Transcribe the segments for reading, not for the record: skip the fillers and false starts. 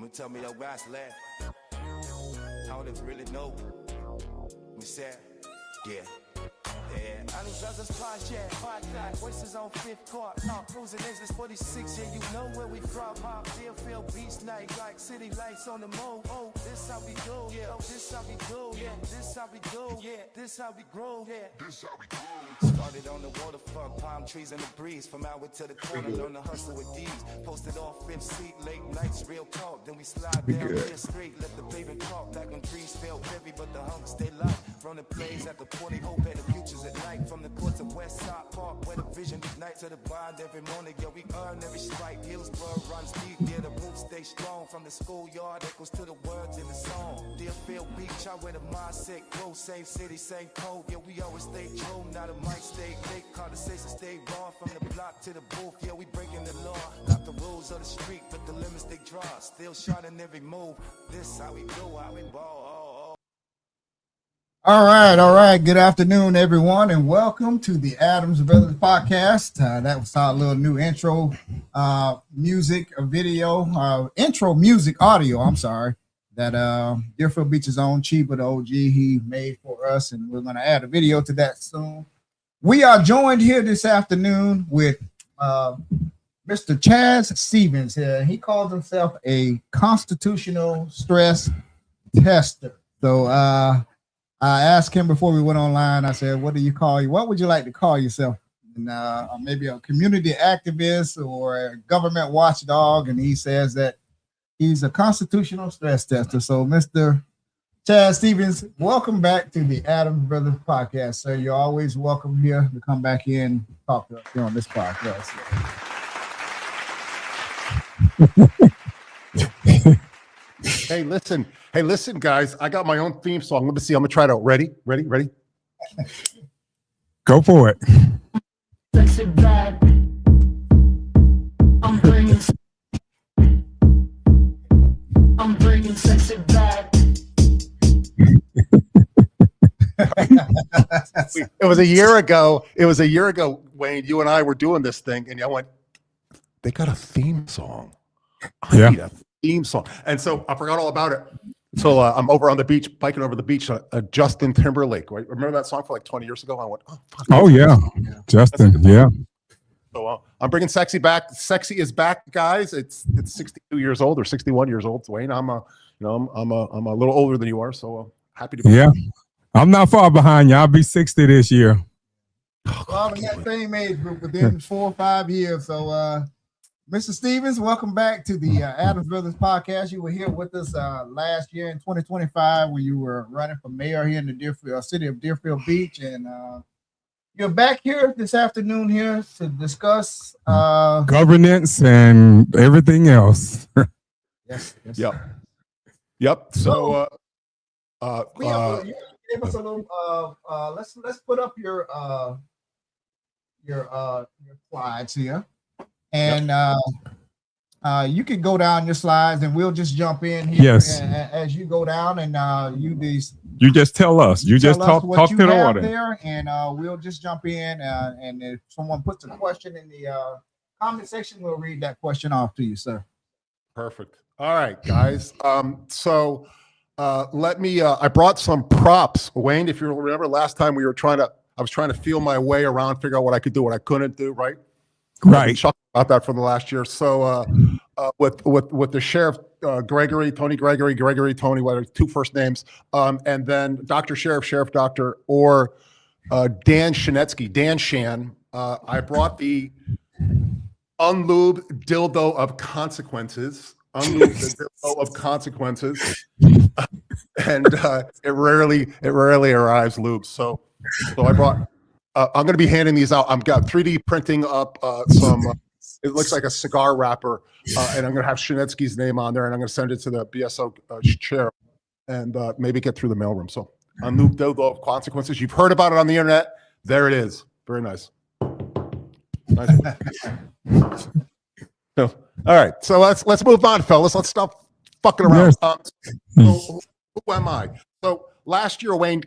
Woman tell me your guys laugh. I don't really know. We said, yeah. I need brothers podcast, voices on 5th Court, cruising exits 46, yeah, you know where we from, Deerfield Beach night, like city lights on the moon, oh, this how we do, yeah, oh, this how we do, yeah, this how we do, yeah, this how we grow, yeah, this how we grow. Started on the waterfront, palm trees in the breeze, from Howard to the corner, learn to hustle with these, posted off 5th seat, late nights, real talk, then we slide down the street, let the pavement talk, back when trees felt heavy, but the hunks stay light, from the plays at the 40 hope at the futures at night, from the courts of West Side Park, where the vision ignites to the bond every morning, yeah, we earn every strike, Hillsborough runs deep, yeah, the roots stay strong, from the schoolyard echoes to the words in the song, Deerfield Beach, I wear the mindset, grow, same city, same code, yeah, we always stay true, now the mic stay late, conversation stay raw, from the block to the booth, yeah, we breaking the law, not the rules of the street, but the limits they draw, still shining every move, this how we do, how we ball. All right. Good afternoon, everyone, and welcome to the Adams Brothers podcast. That was our little new intro music, intro music audio, I'm sorry, that Deerfield Beach's own Chiba, the OG, he made for us, and we're going to add a video to that soon. We are joined here this afternoon with Mr. Chaz Stevens. He calls himself a constitutional stress tester. So, I asked him before we went online, I said, what would you like to call yourself? And maybe a community activist or a government watchdog. And he says that he's a constitutional stress tester. So Mr. Chaz Stevens, welcome back to the Adams Brothers podcast, sir. You're always welcome here to come back in and talk to us here on this podcast. Hey, listen, guys. I got my own theme song. Let me see. I'm gonna try it out. Ready? Go for it. I'm bringing sexy back. It was a year ago, Wayne. You and I were doing this thing, and I went, they got a theme song. I need a theme song. And so I forgot all about it. So I'm over on the beach, biking over the beach, Justin Timberlake, right? Remember that song for like 20 years ago? I went, oh, fuck. Oh, yeah. Justin, yeah. So I'm bringing sexy back. Sexy is back, guys. It's 62 years old or 61 years old. Wayne, I'm a little older than you are, so happy to be here. I'm not far behind you. I'll be 60 this year. Well, I'm in that same age group within 4 or 5 years. So, Mr. Stevens, welcome back to the Adams Brothers podcast. You were here with us last year in 2025 when you were running for mayor here in the city of Deerfield Beach. And you're back here this afternoon here to discuss governance and everything else. Yes. Yep. So you gave us a little let's put up your slides here. And you can go down your slides and we'll just jump in here. Yes. As you go down and you just tell us. You just talk to the audience there, and we'll just jump in. And if someone puts a question in the comment section, we'll read that question off to you, sir. Perfect. All right, guys. So let me. I brought some props, Wayne. If you remember, last time I was trying to feel my way around, figure out what I could do, what I couldn't do, right? Right. About that from the last year. So with the sheriff, Tony Gregory, Tony, whether two first names, and then Dr. Sheriff Doctor, or Dan Shanetsky, Dan Shan. I brought the unlubed dildo of consequences. And it rarely arrives lubed. So I brought. I'm going to be handing these out. I've got 3D printing up some. It looks like a cigar wrapper, and I'm going to have Shanetsky's name on there, and I'm going to send it to the BSO chair, and maybe get through the mailroom. So, unlubed dildo of consequences. You've heard about it on the internet. There it is. Very nice. So, all right. So let's move on, fellas. Let's stop fucking around. Who am I? So last year, Wayne,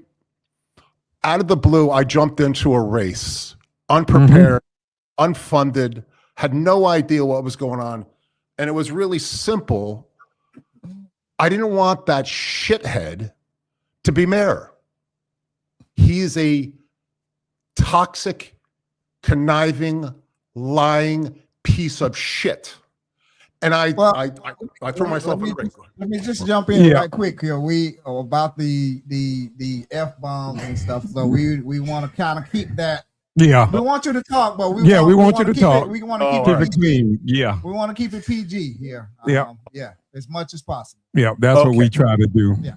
out of the blue, I jumped into a race, unprepared, unfunded, had no idea what was going on. And it was really simple. I didn't want that shithead to be mayor. He is a toxic, conniving, lying piece of shit. And I threw myself in the ring. Let me just jump in right quick here. About the F-bombs and stuff. So we want to kind of keep that. Yeah. We want you to talk, but we want you to talk. We want to keep it clean. Yeah. We want to keep it PG here. Yeah, as much as possible. Yeah, that's what we try to do. Yeah.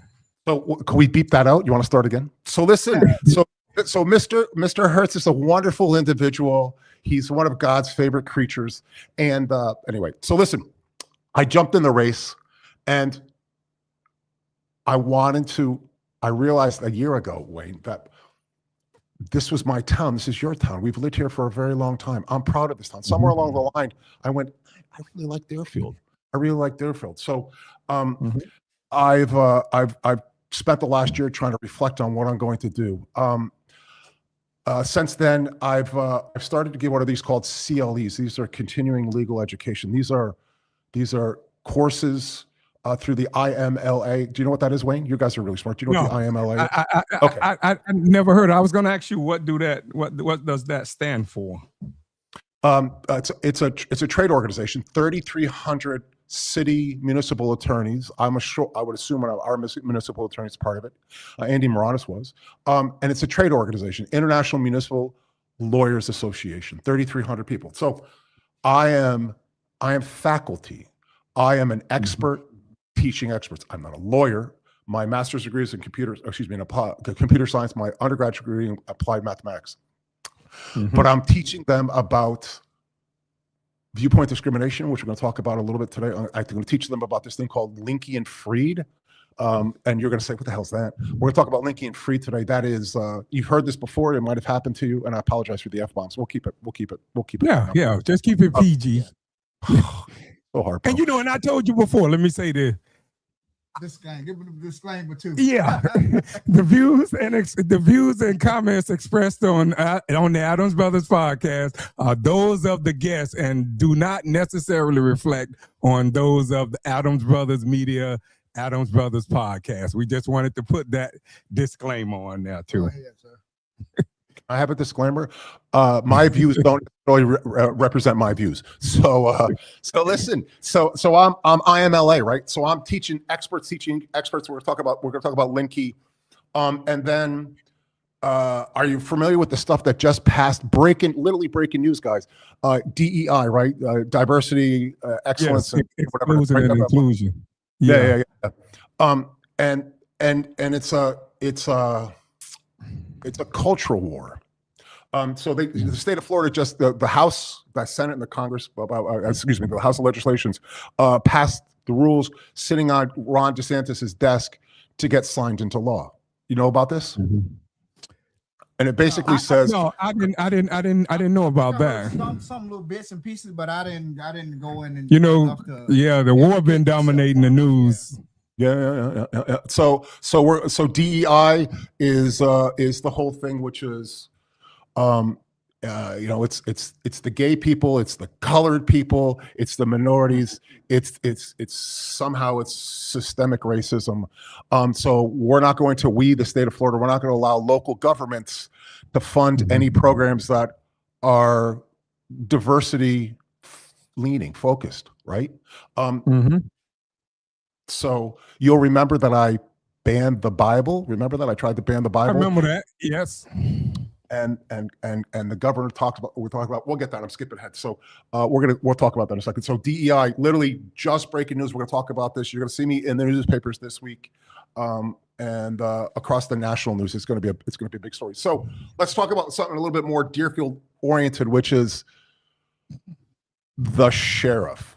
So can we beep that out? You want to start again? So listen. So Mr. Hertz is a wonderful individual. He's one of God's favorite creatures. And anyway, so listen. I jumped in the race, and I realized a year ago, Wayne, that this was my town. This is your town. We've lived here for a very long time. I'm proud of this town. Somewhere along the line, I went, I really like Deerfield. So I've spent the last year trying to reflect on what I'm going to do. Since then, I've started to get what are these called CLEs. These are continuing legal education. These are courses through the IMLA. Do you know what that is, Wayne? You guys are really smart. Do you know what the IMLA is? Okay. I never heard. I was going to ask you what does that stand for? It's a trade organization. 3,300 city municipal attorneys. I would assume our municipal attorney is part of it. Andy Moranis was. And it's a trade organization, International Municipal Lawyers Association. 3,300 people. So I am faculty. I am an expert teaching experts. I'm not a lawyer. My master's degree is in computer science. My undergraduate degree in applied mathematics. But I'm teaching them about viewpoint discrimination, which we're going to talk about a little bit today. I'm going to teach them about this thing called Linky and Freed. And you're going to say, what the hell is that? We're going to talk about Linky and Freed today. That is, you've heard this before. It might have happened to you. And I apologize for the F-bombs. We'll keep it. Yeah. Just keep it PG. So hard. And and I told you before, let me say this. Give them a disclaimer too. Yeah. the views and comments expressed on the Adams Brothers podcast are those of the guests and do not necessarily reflect on those of the Adams Brothers Media, Adams Brothers podcast. We just wanted to put that disclaimer on there too. Go ahead, sir. I have a disclaimer. My views don't really represent my views. So listen. So I'm IMLA, right? So I'm teaching experts. We're going to talk about Linky, and then are you familiar with the stuff that just passed? Literally breaking news, guys. DEI, right? Diversity, excellence, yes, and whatever. And inclusion. Yeah. And it's a cultural war. So the state of Florida just the House, the Senate, and the Congress, the House of Legislations passed the rules sitting on Ron DeSantis's desk to get signed into law. You know about this? And it basically says I didn't know about that. Some little bits and pieces, but I didn't go in and the war been dominating the news. Yeah. So DEI is the whole thing, which is, it's the gay people, it's the colored people, it's the minorities, it's somehow it's systemic racism. So the state of Florida, we're not going to allow local governments to fund any programs that are diversity leaning, focused, right? So you'll remember that I banned the Bible. Remember that I tried to ban the Bible? I remember that. Yes. And the governor we'll get that. I'm skipping ahead. So we'll talk about that in a second. So DEI, literally just breaking news. We're going to talk about this. You're going to see me in the newspapers this week. And across the national news, it's going to be a big story. So let's talk about something a little bit more Deerfield oriented, which is the sheriff.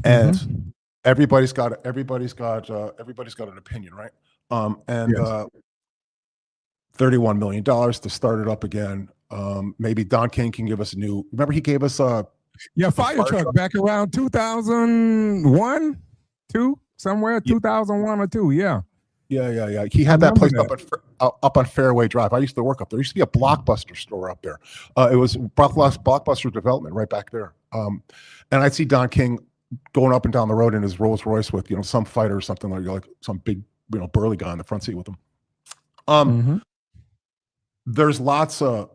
And everybody's got an opinion, right? Yes. $31 million to start it up again. Maybe Don King can give us remember he gave us a fire truck back around 2001, 2001 or 2. Yeah. He had that place up on Fairway Drive. I used to work up there. There used to be a Blockbuster store up there. It was Blockbuster Development right back there. And I'd see Don King going up and down the road in his Rolls Royce with, some fighter or something like some big, burly guy in the front seat with him. There's lots of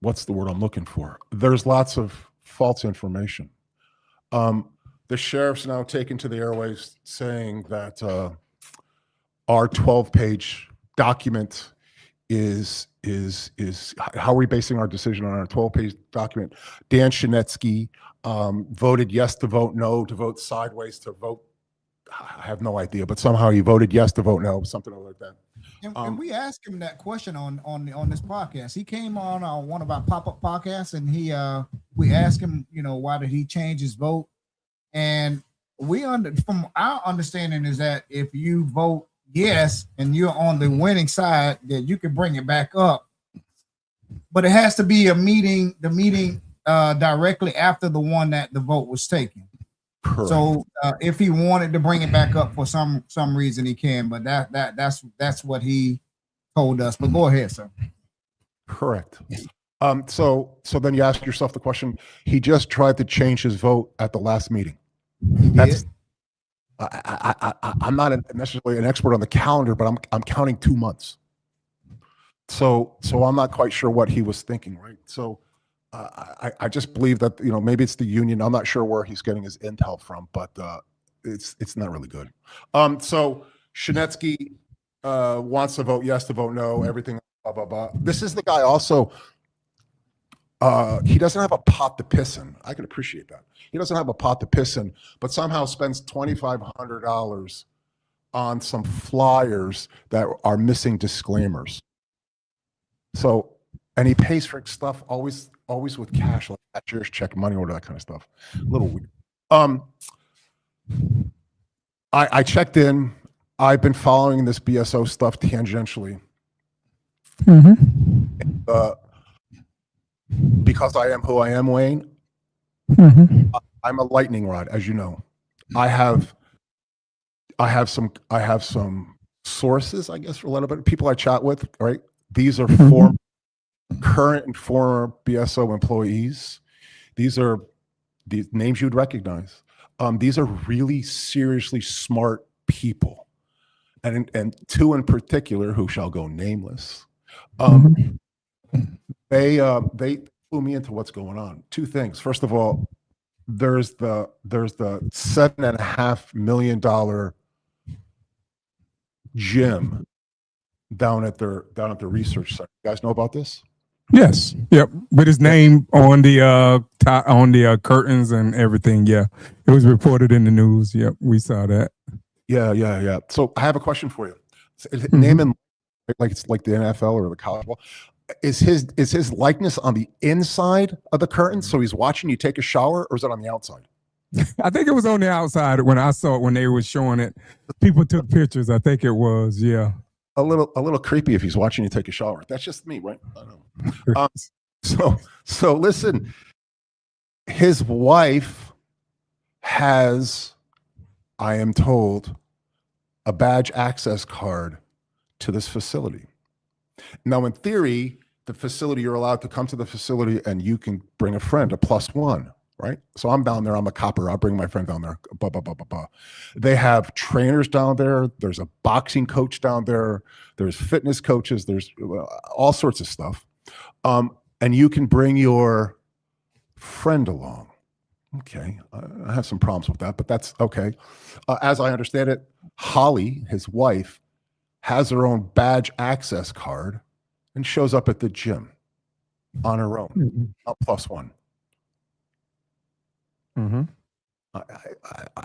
what's the word I'm looking for? There's lots of false information. The sheriff's now taken to the airwaves saying that our 12-page document is how are we basing our decision on our 12-page document? Dan Shinetsky voted yes to vote no, to vote sideways, to vote. I have no idea, but somehow he voted yes to vote no, something like that. And we asked him that question on this podcast. He came on one of our pop-up podcasts, and we asked him, why did he change his vote? And from our understanding is that if you vote yes and you're on the winning side, that you can bring it back up, but it has to be the meeting directly after the one that the vote was taken. Correct. So if he wanted to bring it back up for some reason, he can, but that's what he told us. But go ahead, sir. Correct. So then you ask yourself the question, he just tried to change his vote at the last meeting. I'm not necessarily an expert on the calendar, but I'm counting 2 months. So I'm not quite sure what he was thinking, right? So I just believe that maybe it's the union. I'm not sure where he's getting his intel from, but it's not really good. So Shinetsky wants to vote yes, to vote no, everything. Blah blah blah. This is the guy also. He doesn't have a pot to piss in. I can appreciate that. He doesn't have a pot to piss in, but somehow spends $2,500 on some flyers that are missing disclaimers. So, and he pays for stuff always with cash, like cashier's check, money order, that kind of stuff. A little weird. I checked in. I've been following this BSO stuff tangentially. Because I am who I am, Wayne. I'm a lightning rod, as you know. I have some sources, I guess, for a little bit. People I chat with, right? These are current and former BSO employees. These are these names you'd recognize. These are really seriously smart people, and two in particular who shall go nameless. They flew me into what's going on. Two things. First of all, there's the $7.5 million gym down at their research center. You guys know about this? Yes. Yep. With his name on the curtains and everything. Yeah. It was reported in the news. Yep. We saw that. Yeah. So I have a question for you. Name him like it's like the NFL or the college ball. Is his likeness on the inside of the curtain, so he's watching you take a shower, or is it on the outside? I think it was on the outside when I saw it, when they were showing it. People took pictures. I think it was, yeah. A little creepy if he's watching you take a shower. That's just me, right? I don't know. So listen, his wife has, I am told, a badge access card to this facility. Now, in theory, the facility, you're allowed to come to the facility and you can bring a friend, a +1, right? So I'm down there, I'm a copper, I'll bring my friend down there, blah, blah, blah, blah, blah. They have trainers down there, there's a boxing coach down there, there's fitness coaches, there's all sorts of stuff. And you can bring your friend along. Okay, I have some problems with that, but that's okay. As I understand it, Holly, his wife, has her own badge access card and shows up at the gym on her own, not +1. I'm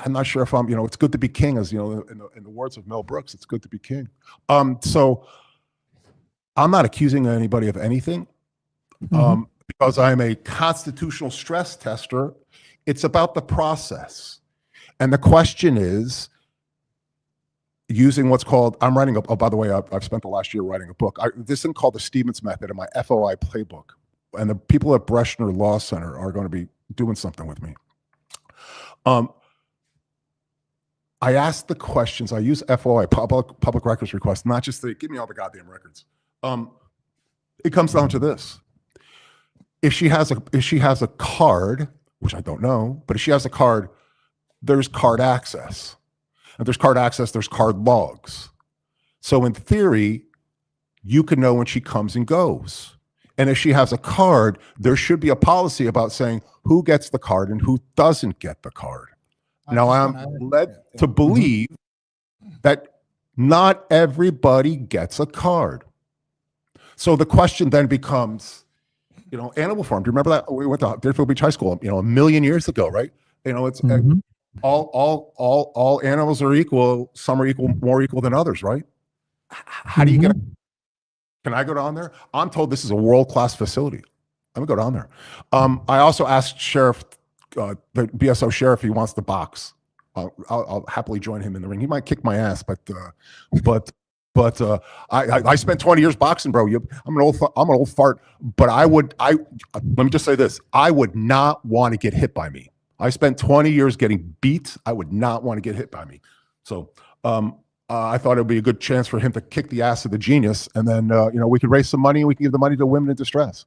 not sure if I'm, it's good to be king, as in the words of Mel Brooks, it's good to be king. So I'm not accusing anybody of anything because I'm a constitutional stress tester. It's about the process. And the question is, using what's called, I'm writing a, oh, by the way, I've spent the last year writing a book. This thing called the Stevens Method in my FOI playbook. And the people at Breshner Law Center are going to be doing something with me. I ask the questions. I use FOI, public records request, not just to give me all the goddamn records. It comes down to this. if she has a card, which I don't know, but if she has a card, there's card access. And there's card access, there's card logs. So in theory, you can know when she comes and goes. And if she has a card, there should be a policy about saying who gets the card and who doesn't get the card. Now, I'm led to believe that not everybody gets a card. So the question then becomes, animal farm. Do you remember that? We went to Deerfield Beach High School, a million years ago, right? It's all animals are equal. Some are more equal than others, right? How do you get? Can I go down there? I'm told this is a world-class facility. I'm gonna go down there. I also asked Sheriff, the BSO sheriff, if he wants the box. I'll happily join him in the ring. He might kick my ass, but I spent 20 years boxing, bro. I'm an old fart. But let me just say this: I would not want to get hit by me. I spent 20 years getting beat. I would not want to get hit by me. So I thought it would be a good chance for him to kick the ass of the genius, and then we could raise some money and we can give the money to women in distress.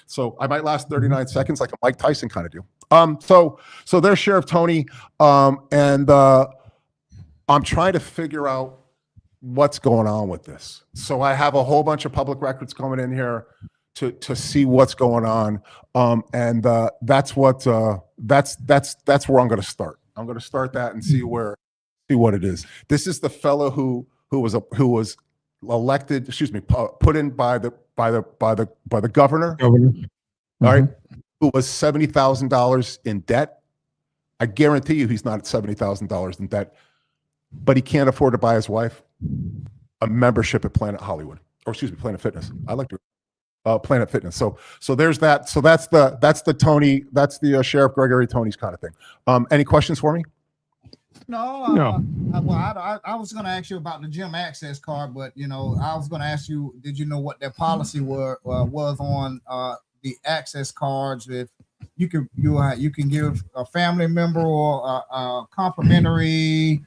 So I might last 39 seconds, like a Mike Tyson kind of deal. So there's Sheriff Tony, and I'm trying to figure out what's going on with this. So I have a whole bunch of public records coming in here to see what's going on, and that's where I'm going to start. I'm going to start that and see what it is. This is the fellow who was elected, put in by the governor. All right, who was $70,000 in debt. I guarantee you he's not at $70,000 in debt, but he can't afford to buy his wife a membership at Planet Fitness. I like to Planet Fitness. So there's that. So that's the Tony. That's the Sheriff Gregory Tony's kind of thing. Any questions for me? No. I was going to ask you about the gym access card, but I was going to ask you, did you know what their policy was on the access cards? If you can give a family member or a complimentary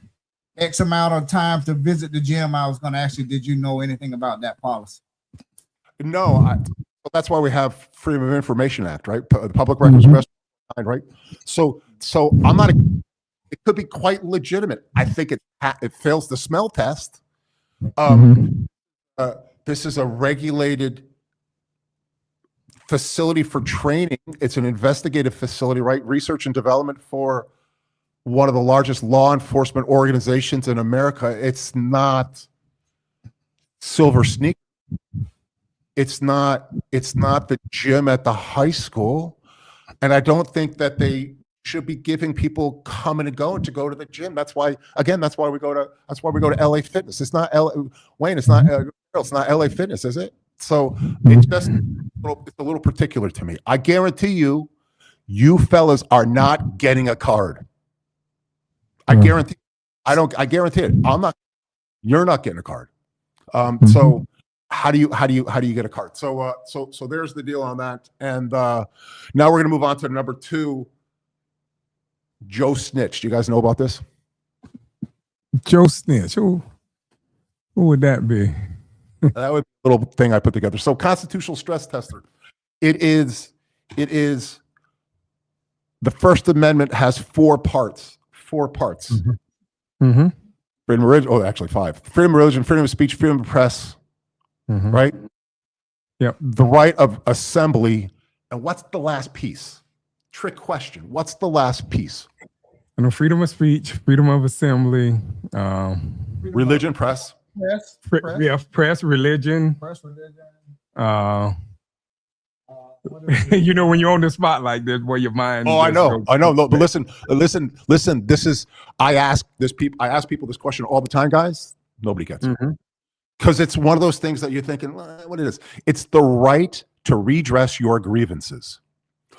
X amount of time to visit the gym. I was going to ask you, did you know anything about that policy? No, that's why we have Freedom of Information Act, right? The Public Records right? So I'm not. It could be quite legitimate. I think it fails the smell test. This is a regulated facility for training. It's an investigative facility, right? Research and development for one of the largest law enforcement organizations in America. It's not Silver Sneaker. It's not the gym at the high school. And I don't think that they should be giving people coming and going to go to the gym. That's why we go to LA Fitness. It's not Wayne. It's not LA Fitness, is it? So it's just it's a little particular to me. I guarantee you fellas are not getting a card. I guarantee it. You're not getting a card. So how do you get a card? So there's the deal on that. And now we're going to move on to number 2. Joe Snitch. Do you guys know about this? Joe Snitch. Who would that be? That would be a little thing I put together. So constitutional stress tester. It is the First Amendment has 4 parts. 4 parts. Freedom of religion. Oh, actually 5. Freedom of religion, freedom of speech, freedom of press. Right? Yep. The right of assembly. And what's the last piece? Trick question. What's the last piece? Freedom of speech, freedom of assembly, religion, press. Press, religion. When you're on the spot like this, where your mind. Oh, I know. No, but listen. This is. I ask people this question all the time, guys. Nobody gets it because it's one of those things that you're thinking, what it is. It's the right to redress your grievances.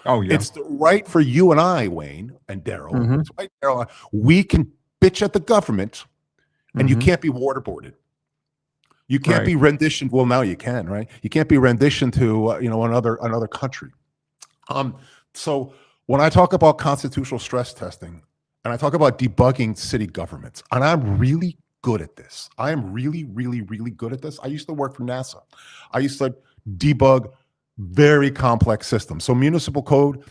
Oh yeah. It's the right for you and I, Wayne and Daryl. It's right, Daryl. We can bitch at the government, and you can't be waterboarded. You can't be renditioned. Well, now you can, right? You can't be renditioned to another country. So when I talk about constitutional stress testing, and I talk about debugging city governments, and I'm really good at this. I am really, really, really good at this. I used to work for NASA. I used to debug very complex system. So municipal code,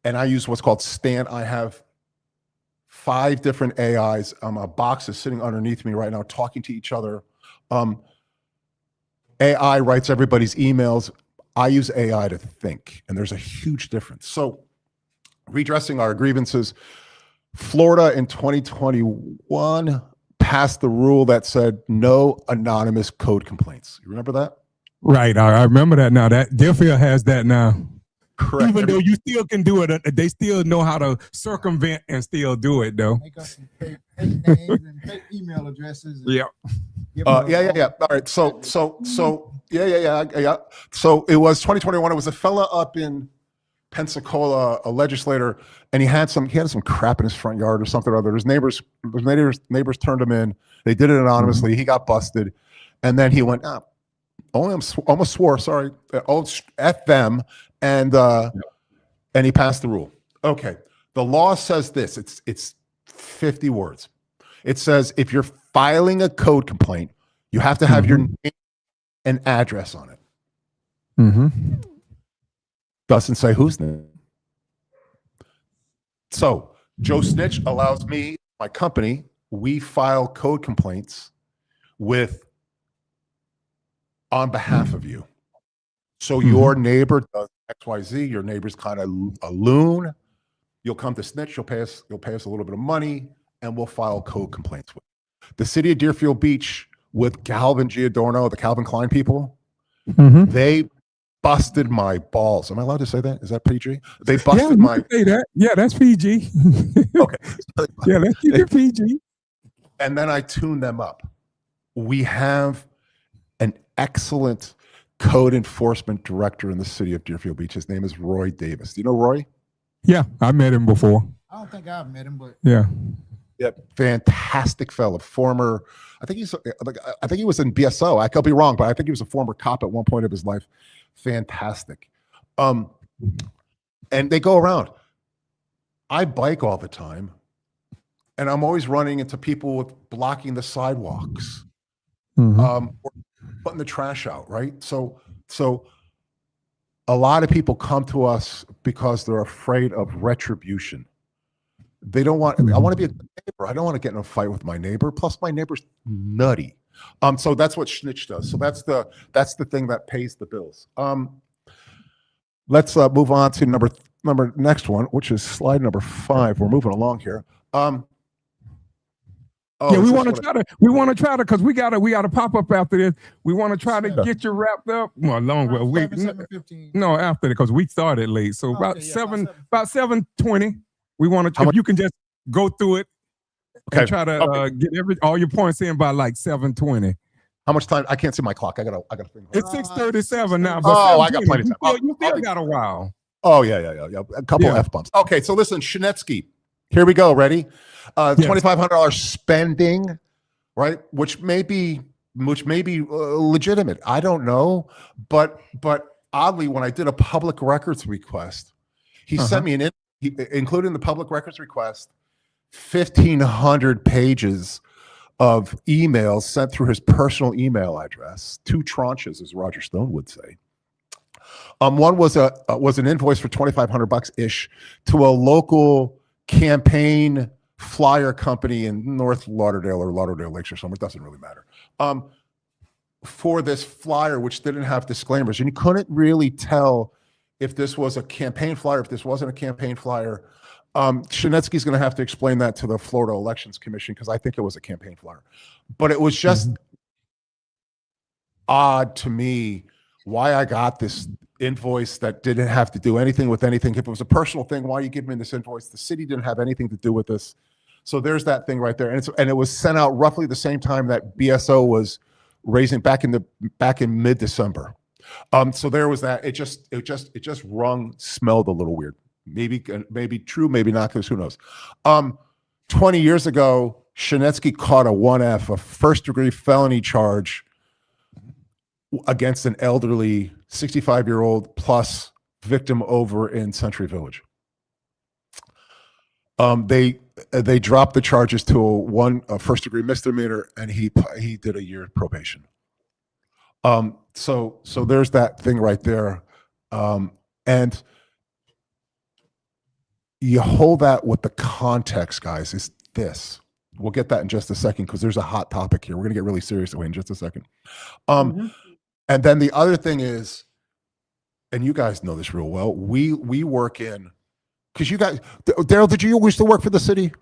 and I use what's called Stan. I have 5 different AIs. A box is sitting underneath me right now, talking to each other. AI writes everybody's emails. I use AI to think, and there's a huge difference. So redressing our grievances, Florida in 2021 passed the rule that said no anonymous code complaints. You remember that? Right. I remember that now. That Deerfield has that now. Correct. Even though you still can do it, they still know how to circumvent and still do it, though. Make up some fake names and fake email addresses. Yeah. Yeah. All right. So yeah. So it was 2021. It was a fella up in Pensacola, a legislator, and he had some crap in his front yard or something or other. His neighbors turned him in. They did it anonymously. He got busted, and then he went up. Almost swore. Sorry. F them. And he passed the rule. Okay. The law says this. It's 50 words. It says if you're filing a code complaint, you have to have your name and address on it. Doesn't say whose name. So Joe Snitch allows me, my company, we file code complaints on behalf of you. So your neighbor does XYZ, your neighbor's kind of a loon. You'll come to Snitch, you'll pay us a little bit of money, and we'll file code complaints with you. The city of Deerfield Beach with Calvin Giordano, the Calvin Klein people, they busted my balls. Am I allowed to say that? Is that PG? They busted my. Say that. Yeah, that's PG. Okay. Yeah, let's keep it PG. And then I tuned them up. We have an excellent code enforcement director in the city of Deerfield Beach. His name is Roy Davis. Do you know Roy? Yeah, I met him before. I don't think I've met him, but yeah. Fantastic fellow. Former, I think he was in BSO. I could be wrong, but I think he was a former cop at one point of his life. Fantastic. And they go around. I bike all the time, and I'm always running into people with blocking the sidewalks, or putting the trash out, right? So a lot of people come to us because they're afraid of retribution. They don't want, I want to be a good neighbor. I don't want to get in a fight with my neighbor. Plus my neighbor's nutty. So that's what Snitch does. So that's the thing that pays the bills. Let's move on to next one, which is slide number 5. We're moving along here. Yeah, we want to try to, because we got to pop up after this. We want to try to get you wrapped up. Well, no, after it, because we started late. So about 7:20. We want to, if you can just go through it and try to get all your points in by like 7:20. How much time? I can't see my clock. I got a thing. It's 6:37 now. But I got plenty of time. You still got a while. Oh yeah. A couple F bumps. Okay, so listen, Shinetsky. Here we go. Ready? $2,500 spending, right? Which may be legitimate. I don't know, but oddly, when I did a public records request, he sent me including the public records request, 1,500 pages of emails sent through his personal email address, 2 tranches, as Roger Stone would say. One was an invoice for $2,500 ish to a local campaign flyer company in North Lauderdale or Lauderdale Lakes or somewhere. It doesn't really matter. For this flyer, which didn't have disclaimers, and you couldn't really tell if this was a campaign flyer, if this wasn't a campaign flyer. Shinetsky's going to have to explain that to the Florida Elections Commission, because I think it was a campaign flyer. But it was just odd to me why I got this invoice that didn't have to do anything with anything. If it was a personal thing, why are you giving me this invoice? The city didn't have anything to do with this. So there's that thing right there. And it was sent out roughly the same time that BSO was raising back in mid-December. So there was that. It just smelled a little weird. Maybe true, maybe not, because who knows? 20 years ago, Shinetsky caught a 1F, a first-degree felony charge against an elderly 65-year-old plus victim over in Century Village. They dropped the charges to a first-degree misdemeanor, and he did a year probation. So there's that thing right there. And you hold that with the context, guys, is this. We'll get that in just a second because there's a hot topic here. We're going to get really serious away in just a second. And then the other thing is, and you guys know this real well, we work in, because you guys, Daryl, did you used to work for the city?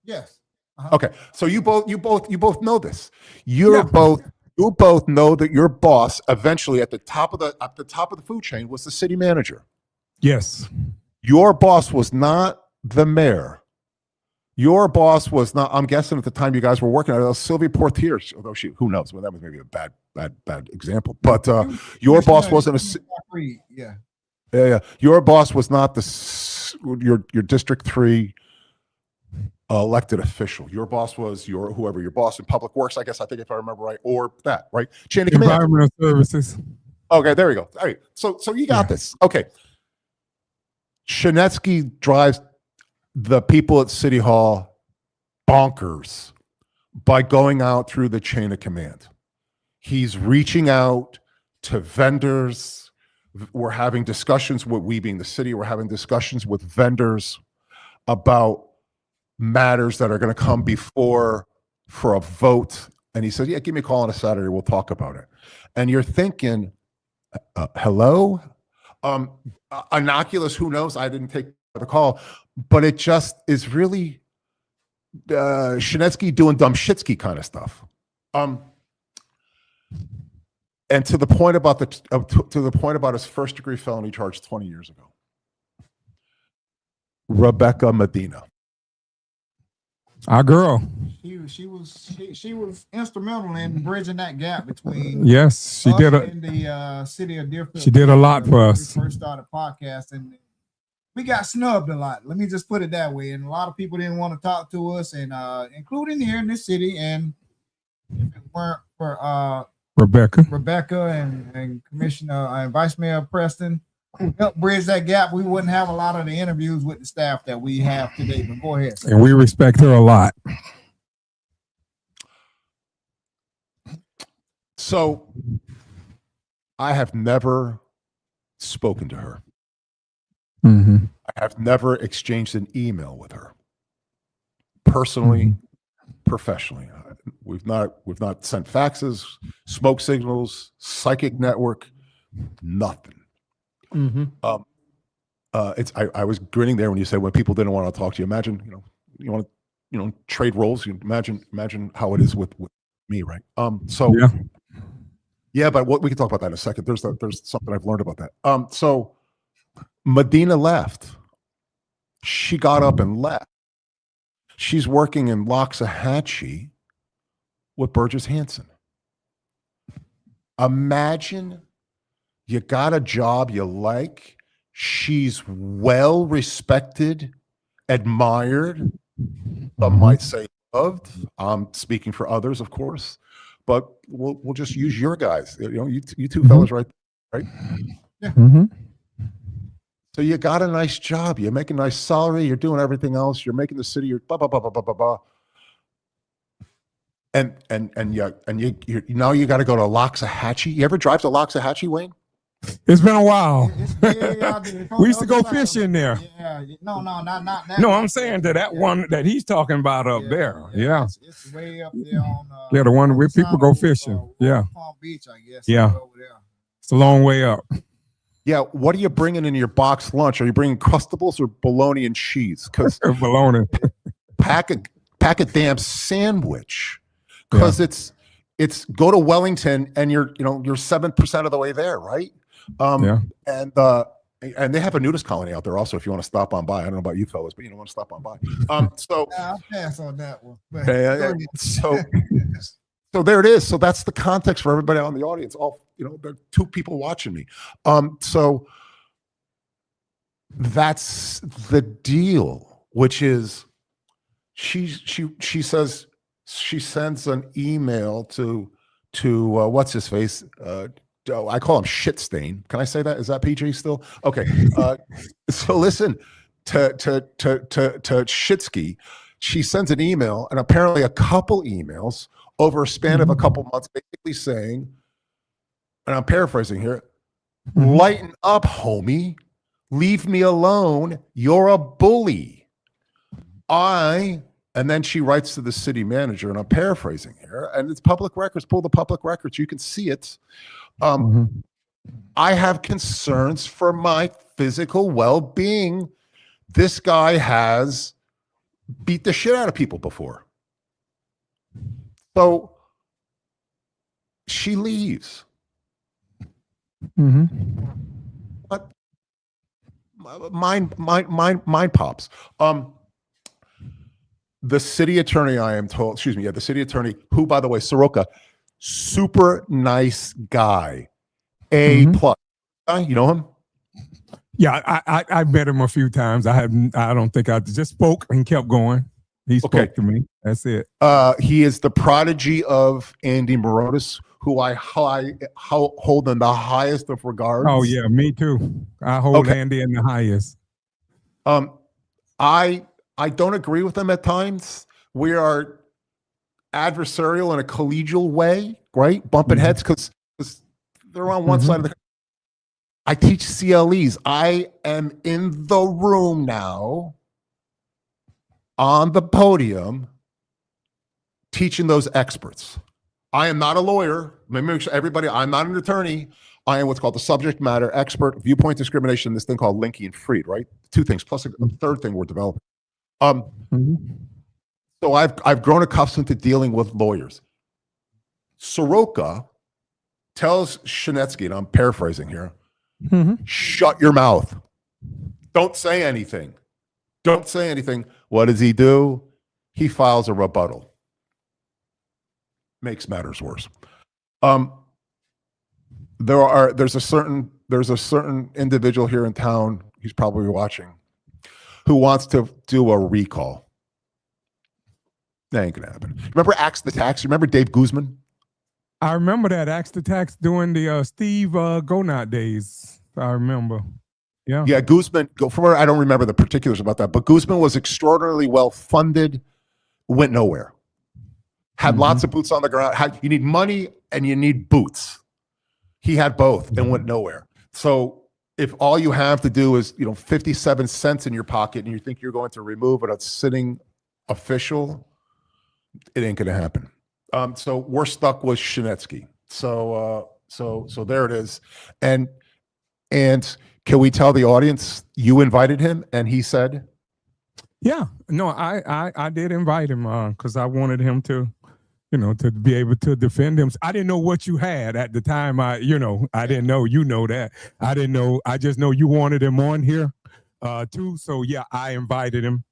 Yes. Okay, so you both know this. You both know that your boss eventually at the top of the food chain was the city manager. Yes. Your boss was not the mayor. Your boss was not. I'm guessing at the time you guys were working at Sylvia Portier, although who knows? Well, that was maybe a bad example. But your boss wasn't yeah. Your boss was not your District 3 elected official. Your boss was whoever your boss in public works, I guess, I think if I remember right, or that, right? Chain of command. Environmental services. Okay, there we go. All right. So you got this. Okay. Shinetsky drives the people at City Hall bonkers by going out through the chain of command. He's reaching out to vendors. We're having discussions with, we being the city, we're having discussions with vendors about matters that are going to come before for a vote. And he says, yeah, give me a call on a Saturday. We'll talk about it. And you're thinking, hello? Innocuous, who knows? I didn't take the call, but it just is really Shinetsky doing dumb shitsky kind of stuff. And to the point about his first degree felony charge 20 years ago, Rebecca Medina. Our girl. She was instrumental in bridging that gap between yes, she did in the city of Deerfield. She did a lot for us. We first started podcast, and we got snubbed a lot. Let me just put it that way. And a lot of people didn't want to talk to us, and including here in this city. And if it weren't for Rebecca and Commissioner and Vice Mayor Preston who helped bridge that gap, we wouldn't have a lot of the interviews with the staff that we have today. But go ahead. And we respect her a lot. So I have never spoken to her. Mm-hmm. I have never exchanged an email with her. Personally, professionally. We've not sent faxes, smoke signals, psychic network, nothing. I was grinning there when you said when people didn't want to talk to you. Imagine, you want to, trade roles. You imagine how it is with me, right? Yeah, but we can talk about that in a second. There's something I've learned about that. So Medina left. She got up and left. She's working in Loxahatchee with Burgess Hanson. Imagine you got a job you like. She's well respected, admired. Some might say loved. I'm speaking for others, of course, but we'll just use your guys. You two fellas, right? Yeah. So you got a nice job. You're making a nice salary. You're doing everything else. You're making the city. You're blah blah blah blah blah blah blah. And you now you got to go to Loxahatchee. You ever drive to Loxahatchee, Wayne? It's been a while. We used to go side. fishing there. Yeah, no, not that. No, I'm saying that one that he's talking about up there. Yeah. It's way up there on. Yeah, the one where people go fishing. Yeah. Palm Beach, I guess. Yeah. Over there. It's a long way up. Yeah. What are you bringing in your box lunch? Are you bringing Crustables or bologna and cheese? Because bologna. pack a damn sandwich. Because it's go to Wellington and you're 7% of the way there, right? And they have a nudist colony out there also. If you want to stop on by, I don't know about you fellas, but want to stop on by. So I'll pass on that one. So there it is. So that's the context for everybody on the audience. All there are two people watching me. So that's the deal, which is she says she sends an email to what's his face. I call him Shit Stain. Can I say that? Is that PG still? Okay. So listen to Shitsky. She sends an email, and apparently a couple emails over a span of a couple months, basically saying, and I'm paraphrasing here, Lighten up, homie. Leave me alone. You're a bully. And then she writes to the city manager, and I'm paraphrasing here, and it's public records. Pull the public records. You can see it. I have concerns for my physical well-being. This guy has beat the shit out of people before. So she leaves. But mine pops. The city attorney, the city attorney, who, by the way, Soroka, super nice guy, A plus. You know him? Yeah, I met him a few times. I don't think I just spoke and kept going. He spoke to me. That's it. He is the prodigy of Andy Morotis, who I hold in the highest of regards. Oh yeah, me too. I hold Andy in the highest. I don't agree with him at times. We are adversarial in a collegial way, right? Bumping heads because they're on one side of the. I teach CLEs. I am in the room now, on the podium, teaching those experts. I am not a lawyer. Let me make sure everybody, I'm not an attorney. I am what's called the subject matter expert, viewpoint discrimination, this thing called Linky and Fried, right? Two things, plus a third thing we're developing. So I've grown accustomed to dealing with lawyers. Soroka tells Shinetsky, and I'm paraphrasing here, shut your mouth. Don't say anything. Don't say anything. What does he do? He files a rebuttal. Makes matters worse. There's a certain individual here in town, he's probably watching, who wants to do a recall. That ain't gonna happen. Remember Axe the Tax? Remember Dave Guzman? I remember that Axe the Tax during the Steve Gonot days. I remember. Yeah, Guzman. I don't remember the particulars about that, but Guzman was extraordinarily well funded, went nowhere. Had lots of boots on the ground. You need money and you need boots. He had both and went nowhere. So if all you have to do is 57 cents in your pocket and you think you're going to remove a sitting official, it ain't gonna happen. So we're stuck with Shinetsky. So there it is. And can we tell the audience you invited him and he said? Yeah, no, I did invite him because I wanted him to, to be able to defend him. I didn't know what you had at the time. I didn't know, that. I didn't know. I just know you wanted him on here too. So yeah, I invited him.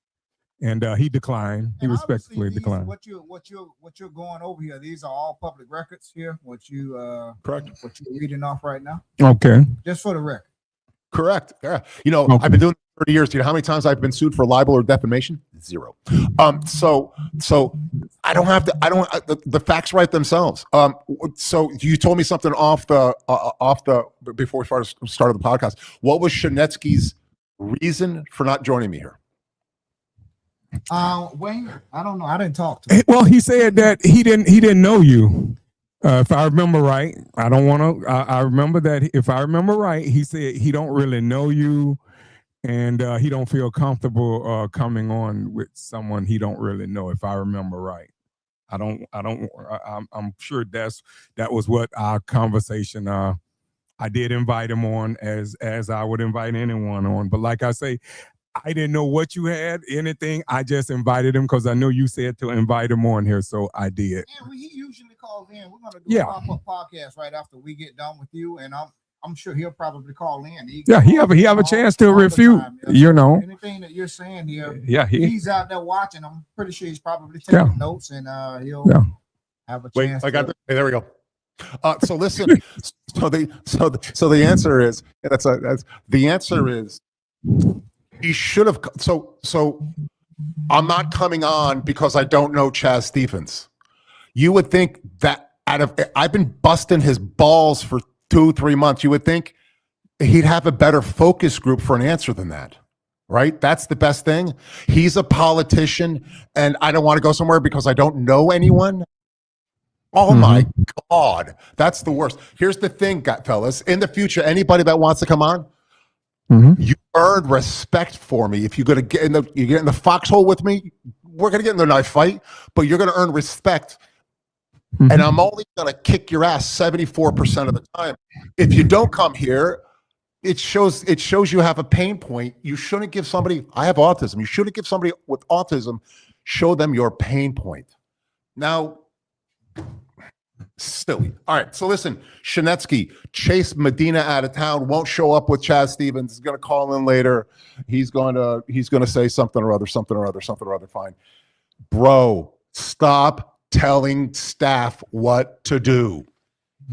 And he declined. He respectfully declined. What you're going over here? These are all public records here. Correct. What you're reading off right now? Okay. Just for the record. Correct. Yeah. I've been doing it 30 years. Do you know how many times I've been sued for libel or defamation? 0. So I don't have to. The facts write themselves. So you told me something off the before we started the podcast. What was Shinetsky's reason for not joining me here? Wayne, I don't know. I didn't talk to him. Well, he said that he didn't know you. If I remember right, I don't want to. I remember that if I remember right, he said he don't really know you, and he don't feel comfortable coming on with someone he don't really know. If I remember right, I'm sure that was what our conversation. I did invite him on as I would invite anyone on, but like I say, I didn't know what you had, anything. I just invited him because I know you said to invite him on here, so I did. Yeah, he usually calls in. We're gonna do a pop-up podcast right after we get done with you, and I'm sure he'll probably call in. He have a chance to refute. Anything that you're saying here. Yeah, he's out there watching. I'm pretty sure he's probably taking notes, and he'll have a chance. I got it. Hey, there we go. So listen. so the answer is the answer is. He should have. So I'm not coming on because I don't know Chaz Stevens. You would think that I've been busting his balls for 2-3 months. You would think he'd have a better focus group for an answer than that, right? That's the best thing. He's a politician, and I don't want to go somewhere because I don't know anyone. Oh my God, that's the worst. Here's the thing, fellas. In the future, anybody that wants to come on, you earn respect for me. If you're gonna get in the foxhole with me, we're gonna get in the knife fight, but you're gonna earn respect. And I'm only gonna kick your ass 74% of the time. If you don't come here, it shows you have a pain point. You shouldn't give somebody. I have autism. You shouldn't give somebody with autism. Show them your pain point. Now. Silly. All right. So listen, Shinetsky, Chase Medina out of town, won't show up with Chaz Stevens. He's going to call in later. He's going to say something or other. Fine. Bro, stop telling staff what to do.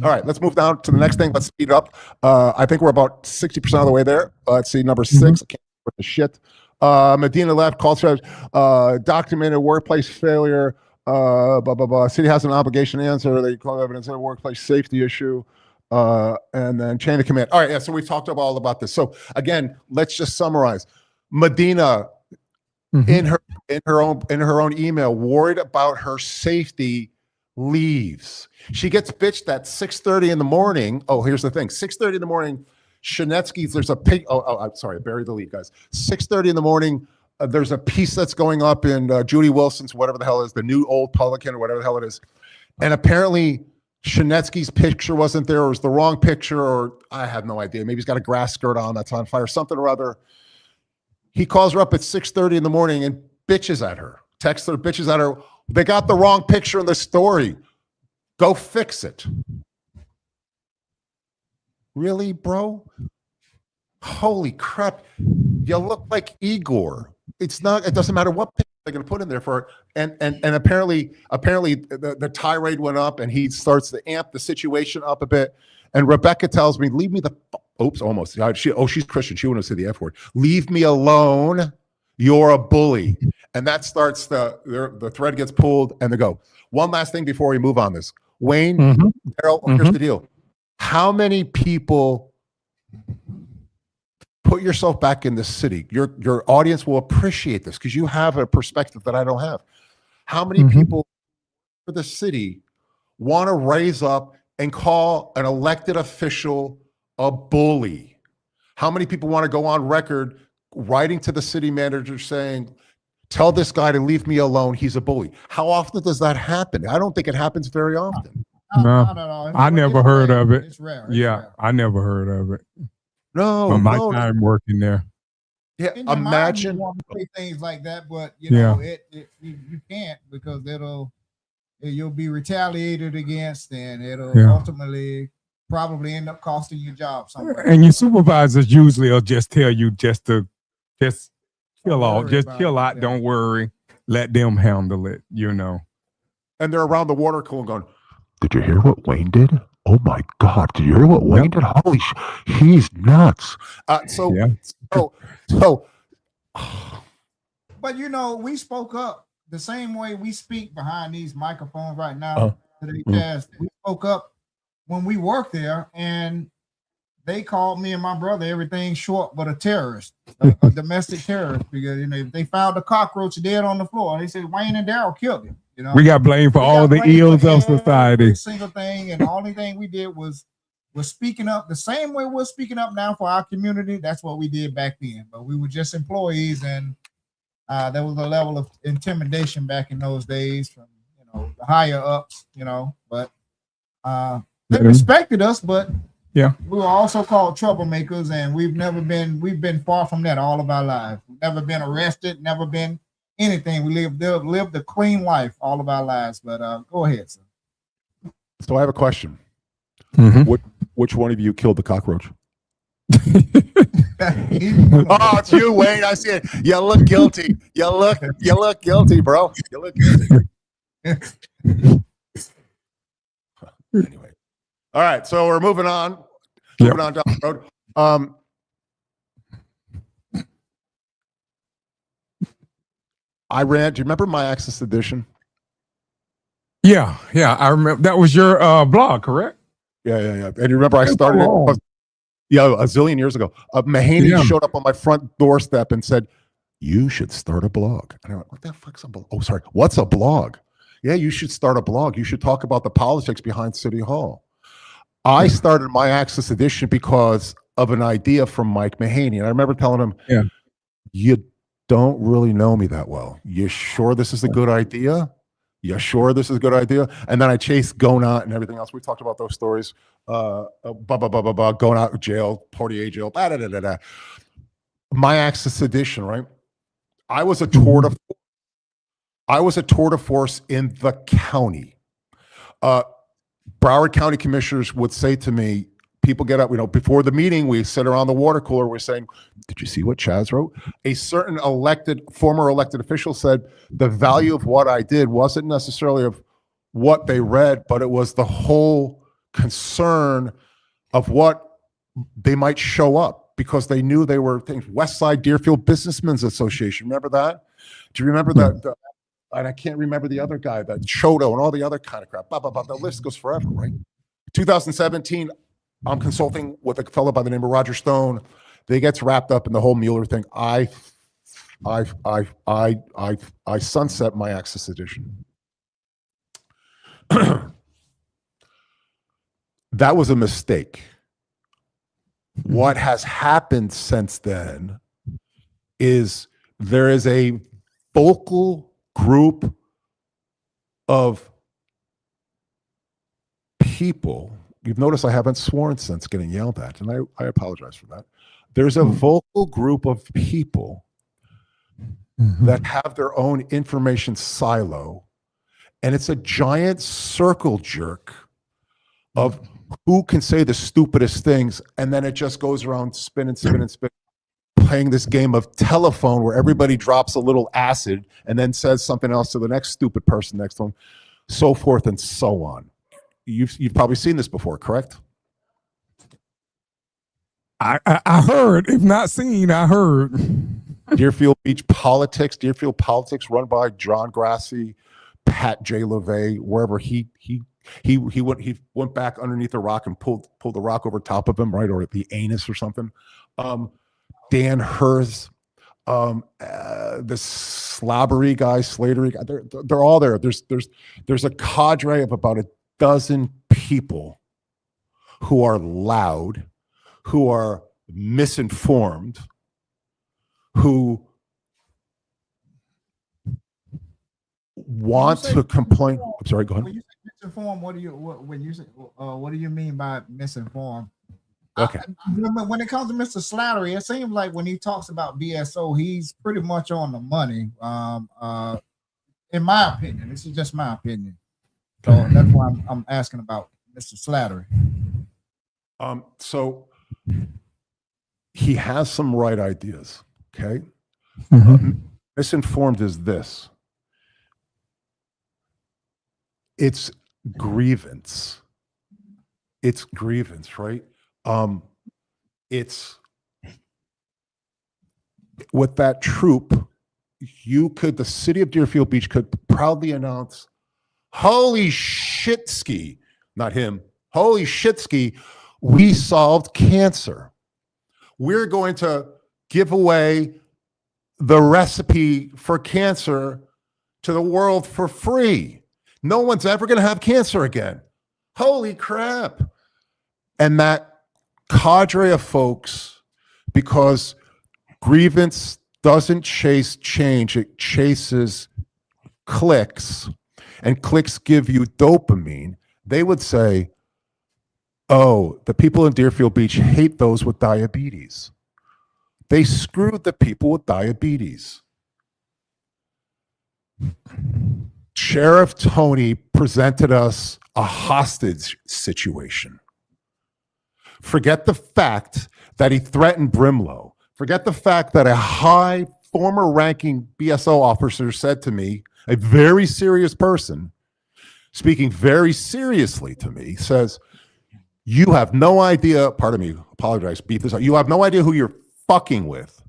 All right. Let's move down to the next thing. Let's speed up. I think we're about 60% of the way there. Let's see. Number 6. I can't with the shit. Medina left, call charge, documented workplace failure. Blah blah blah. City has an obligation to answer. They call evidence of a workplace safety issue, and then chain of command. All right, yeah. So we've talked all about this. So again, let's just summarize. Medina, in her own email, worried about her safety, leaves. She gets bitched at 6:30 in the morning. Oh, here's the thing: 6:30 in the morning. Shinetsky's. There's a pig. Oh, I'm sorry. I buried the lead, guys. 6:30 in the morning. There's a piece that's going up in Judy Wilson's, whatever the hell it is, the New Old Pelican or whatever the hell it is. And apparently Shinetsky's picture wasn't there, or it was the wrong picture, or I have no idea. Maybe he's got a grass skirt on that's on fire, something or other. He calls her up at 6:30 in the morning and bitches at her, texts her, bitches at her. They got the wrong picture in the story. Go fix it. Really, bro? Holy crap. You look like Igor. It doesn't matter what picture they're going to put in there for it. And apparently the tirade went up, and he starts to amp the situation up a bit. And Rebecca tells me, leave me the, oops, almost. She's Christian. She wouldn't say the F word. Leave me alone. You're a bully. And that starts the thread gets pulled, and they go. One last thing before we move on this. Wayne, Daryl, here's the deal. How many people put yourself back in this city? Your audience will appreciate this because you have a perspective that I don't have. How many people for the city want to raise up and call an elected official a bully? How many people want to go on record writing to the city manager saying, tell this guy to leave me alone, he's a bully? How often does that happen? I don't think it happens very often. No, I never heard of it. It's rare. I never heard of it. No, from my time working there. Yeah, In your imagine mind, you want to say things like that, but you know you can't, because you'll be retaliated against, and it'll ultimately probably end up costing you a job somewhere. And your supervisors usually will just tell you just chill out, chill out, don't worry, let them handle it, And they're around the water cooler going, did you hear what Wayne did? Oh my God! Did you hear what Wayne did? Holy he's nuts. So. But we spoke up the same way we speak behind these microphones right now. We spoke up when we worked there, and they called me and my brother everything short but a terrorist, a domestic terrorist, because they found a cockroach dead on the floor. They said Wayne and Daryl killed him. We got blamed for all the ills of society. Every single thing, and the only thing we did was speaking up the same way we're speaking up now for our community. That's what we did back then. But we were just employees, and there was a level of intimidation back in those days from the higher ups. But they respected us, but we were also called troublemakers, and we've been far from that all of our lives. We've never been arrested, never been anything. We lived a clean life all of our lives. But go ahead, sir. So I have a question. Which one of you killed the cockroach? Oh, it's you, Wayne. I see it. You look guilty. You look guilty, bro. You look guilty. Anyway. All right, so we're moving on. Moving on down the road. I ran. Do you remember My Access Edition? Yeah, I remember. That was your blog, correct? Yeah. And you remember I started it a zillion years ago. Mahaney showed up on my front doorstep and said, you should start a blog. And I went, what the fuck's a blog? Oh, sorry. What's a blog? yeah, you should start a blog. You should talk about the politics behind City Hall. I started My Access Edition because of an idea from Mike Mahaney. And I remember telling him, Yeah. you don't really know me that well. You sure this is a good idea? You sure this is a good idea? And then I chased Gona and everything else. We talked about those stories. Going out of jail, Portier jail, My Access Edition, right? I was a tour de force in the county. Broward County commissioners would say to me, people get up, before the meeting, we sit around the water cooler, we're saying, did you see what Chaz wrote? A certain former elected official said the value of what I did wasn't necessarily of what they read, but it was the whole concern of what they might show up, because they knew they were things. West Side Deerfield Businessmen's Association, remember that? Do you remember that? And I can't remember the other guy, that Chodo and all the other kind of crap. The list goes forever, right? 2017, I'm consulting with a fellow by the name of Roger Stone. They gets wrapped up in the whole Mueller thing. I sunset My Access Edition. That was a mistake. What has happened since then is there is a vocal group of people. You've noticed I haven't sworn since getting yelled at, and I apologize for that. There's a vocal group of people that have their own information silo, and it's a giant circle jerk of who can say the stupidest things, and then it just goes around spinning, playing this game of telephone where everybody drops a little acid and then says something else to the next stupid person next to them, so forth and so on. You've probably seen this before, correct? I heard, if not seen, I heard. Deerfield Beach politics, run by John Grassi, Pat J. LeVay, wherever he went back underneath the rock and pulled the rock over top of him, right, or the anus or something. Dan Hers, the slobbery guy, Slatery guy, they're all there. There's a cadre of about a dozen people who are loud, who are misinformed, who want to complain. I'm sorry, go ahead. When you say misinformed, what do you mean by misinformed? Okay. When it comes to Mr. Slattery, it seems like when he talks about BSO, he's pretty much on the money. In my opinion, this is just my opinion. So that's why I'm asking about Mr. Slattery. So he has some right ideas. Okay. Misinformed is this. It's grievance. Right? It's with that troop, the city of Deerfield Beach could proudly announce, holy shitski, not him, holy shitski, we solved cancer. We're going to give away the recipe for cancer to the world for free. No one's ever going to have cancer again. Holy crap. And that cadre of folks, because grievance doesn't chase change, it chases clicks, and clicks give you dopamine. They would say, oh, the people in Deerfield Beach hate those with diabetes. They screwed the people with diabetes. Sheriff Tony presented us a hostage situation. Forget the fact that he threatened Brimlow. Forget the fact that a high former ranking BSO officer said to me, a very serious person, speaking very seriously to me, says, you have no idea, pardon me, apologize, beat this out. You have no idea who you're fucking with.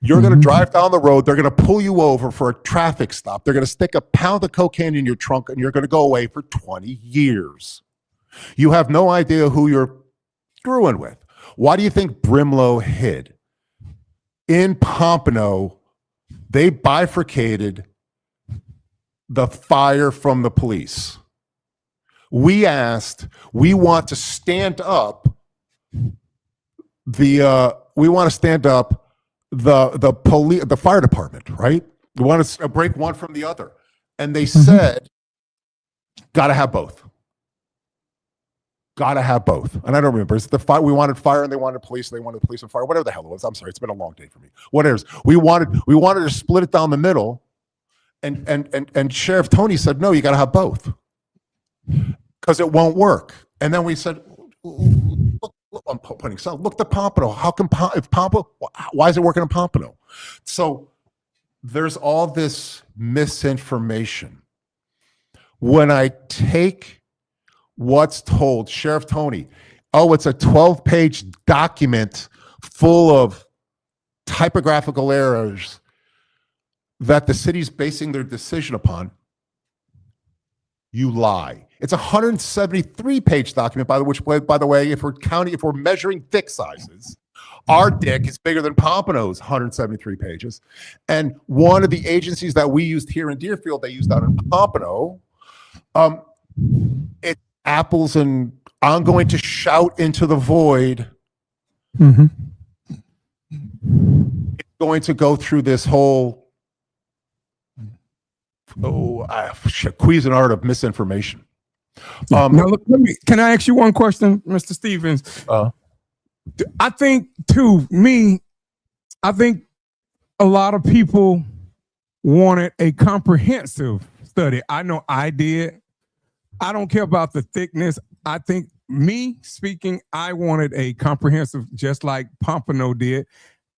You're going to drive down the road. They're going to pull you over for a traffic stop. They're going to stick a pound of cocaine in your trunk, and you're going to go away for 20 years. You have no idea who you're screwing with. Why do you think Brimlow hid? In Pompano, they bifurcated the fire from the police. We want to stand up the police, the fire department, right? We want to break one from the other. And they said, got to have both. Got to have both. And I don't remember. Is it the fire? We wanted fire and they wanted police. And they wanted police and fire. Whatever the hell it was. I'm sorry. It's been a long day for me. Whatever. We wanted to split it down the middle. And Sheriff Tony said, no, you got to have both because it won't work. And then we said, look, I'm pointing south. Look to Pompano. How come why is it working in Pompano? So there's all this misinformation. When I take what's told, Sheriff Tony, oh, it's a 12-page document full of typographical errors that the city's basing their decision upon, you lie. It's a 173-page document, by the way, if we're measuring dick sizes, our dick is bigger than Pompano's 173 pages. And one of the agencies that we used here in Deerfield, they used out in Pompano, it's apples, and I'm going to shout into the void. It's going to go through this whole Cuisinart of misinformation. Now, look, can I ask you one question, Mr. Stevens? I think a lot of people wanted a comprehensive study. I know I did. I don't care about the thickness. I think I wanted a comprehensive, just like Pompano did.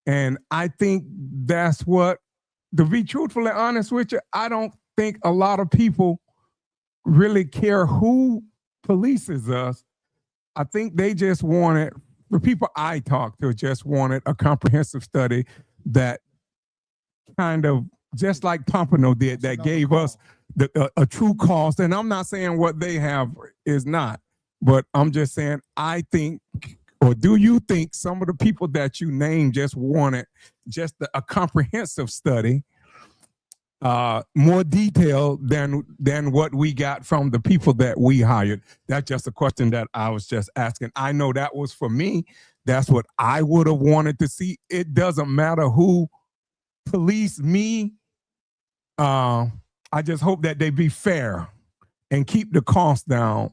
And I think that's what, to be truthfully honest with you, I don't think a lot of people really care who polices us. I think they just wanted, the people I talked to just wanted a comprehensive study that kind of, just like Pompano did, that gave us a true cost. And I'm not saying what they have is not, but I'm just saying, I think, or do you think some of the people that you named just wanted just a comprehensive study, more detailed than what we got from the people that we hired? That's just a question that I was just asking. I know that was for me. That's what I would have wanted to see. It doesn't matter who police me. I just hope that they be fair and keep the cost down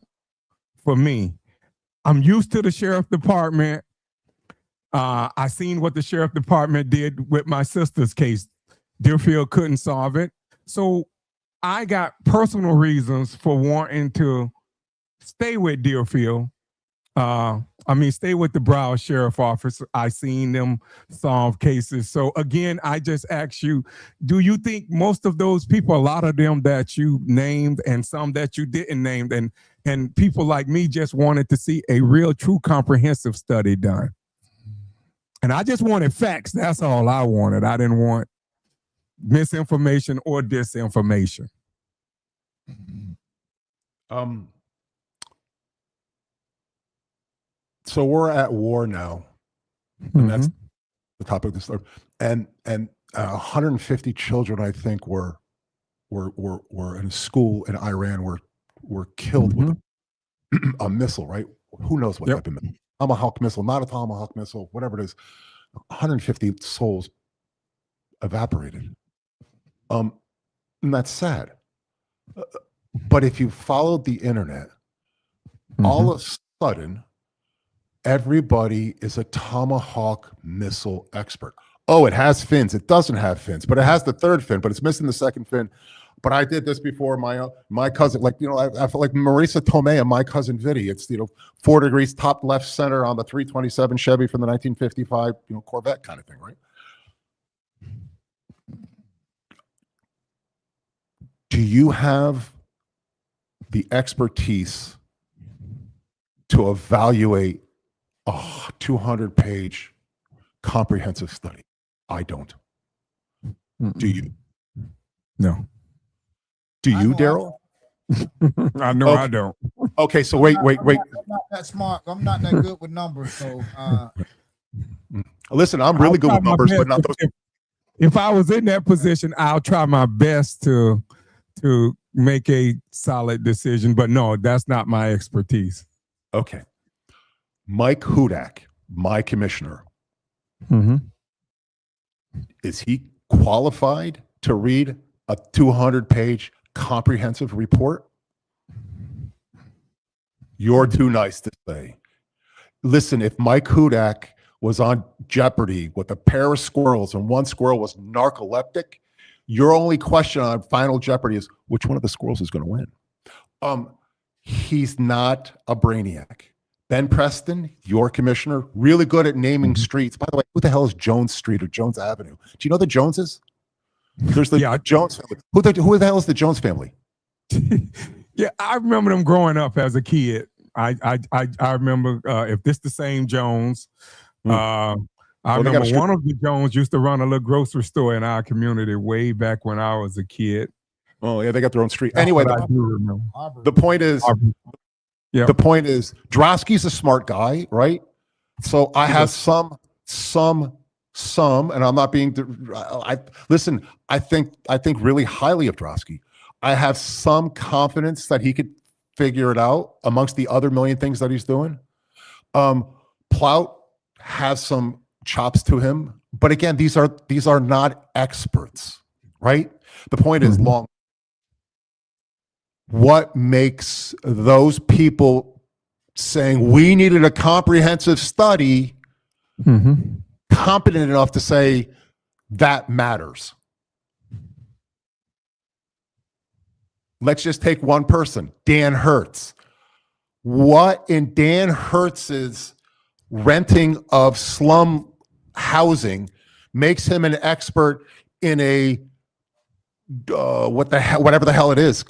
for me. I'm used to the sheriff department. I seen what the sheriff department did with my sister's case. Deerfield couldn't solve it. So I got personal reasons for wanting to stay with Deerfield. Stay with the Broward Sheriff Office. I seen them solve cases. So again, I just ask you, do you think most of those people, a lot of them that you named and some that you didn't name, and people like me just wanted to see a real, true, comprehensive study done? And I just wanted facts. That's all I wanted. I didn't want misinformation or disinformation. So we're at war now, and that's the topic of this. And 150 children, I think, were in a school in Iran were killed with a missile. Right? Who knows what type of missile? Tomahawk missile, not a Tomahawk missile, whatever it is. 150 souls evaporated. And that's sad. But if you followed the internet, all of a sudden, everybody is a Tomahawk missile expert. Oh, it has fins. It doesn't have fins, but it has the third fin, but it's missing the second fin. But I did this before my cousin, I feel like Marisa Tomei and my cousin Vinny. It's 4 degrees top left center on the 327 Chevy from the 1955 Corvette kind of thing, right? Do you have the expertise to evaluate a 200-page comprehensive study? I don't. Do you? No. Do you, Daryl? I know I don't. Okay, so wait. I'm not that smart. I'm not that good with numbers. So listen, I'm really good with numbers, but not those. If I was in that position, I'll try my best to to make a solid decision. But no, that's not my expertise. Okay. Mike Hudak, my commissioner, Mm-hmm. is he qualified to read a 200-page comprehensive report? You're too nice to say. Listen, if Mike Hudak was on Jeopardy with a pair of squirrels and one squirrel was narcoleptic, your only question on Final Jeopardy is which one of the squirrels is going to win. He's not a brainiac. Ben Preston, your commissioner, really good at naming streets. By the way, who the hell is Jones Street or Jones Avenue? Do you know the Joneses? There's the Jones family. Who the hell is the Jones family? Yeah, I remember them growing up as a kid. I remember if this the same Jones. I remember one of the Jones used to run a little grocery store in our community way back when I was a kid. Oh yeah, they got their own street. Anyway, the point is, yeah. the point is, Drosky's a smart guy, right? So I have some, and I'm not being. Listen. I think really highly of Drosky. I have some confidence that he could figure it out amongst the other million things that he's doing. Plout has some chops to him, but again, these are not experts, right? The point is long. What makes those people saying we needed a comprehensive study competent enough to say that matters? Let's just take one person, Dan Hertz. What in Dan Hertz's renting of slum housing makes him an expert in a whatever the hell it is,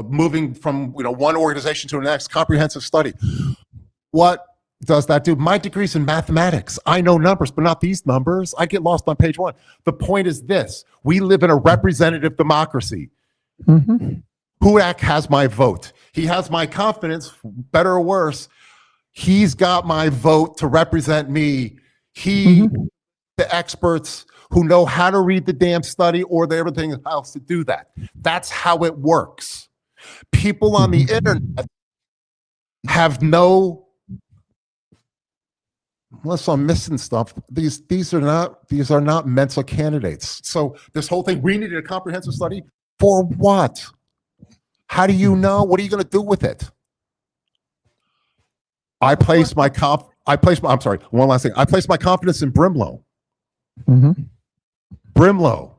moving from one organization to the next, comprehensive study? What does that do? My degree's in mathematics. I know numbers, but not these numbers. I get lost on page one. The point is this: we live in a representative democracy. Hudak has my vote. He has my confidence, better or worse. He's got my vote to represent me. The experts who know how to read the damn study or everything else to do that. That's how it works. People on the internet have no, unless I'm missing stuff, these are not mental candidates. So this whole thing, we needed a comprehensive study for what? How do you know? What are you going to do with it? I'm sorry, one last thing. I place my confidence in Brimlow. Brimlow,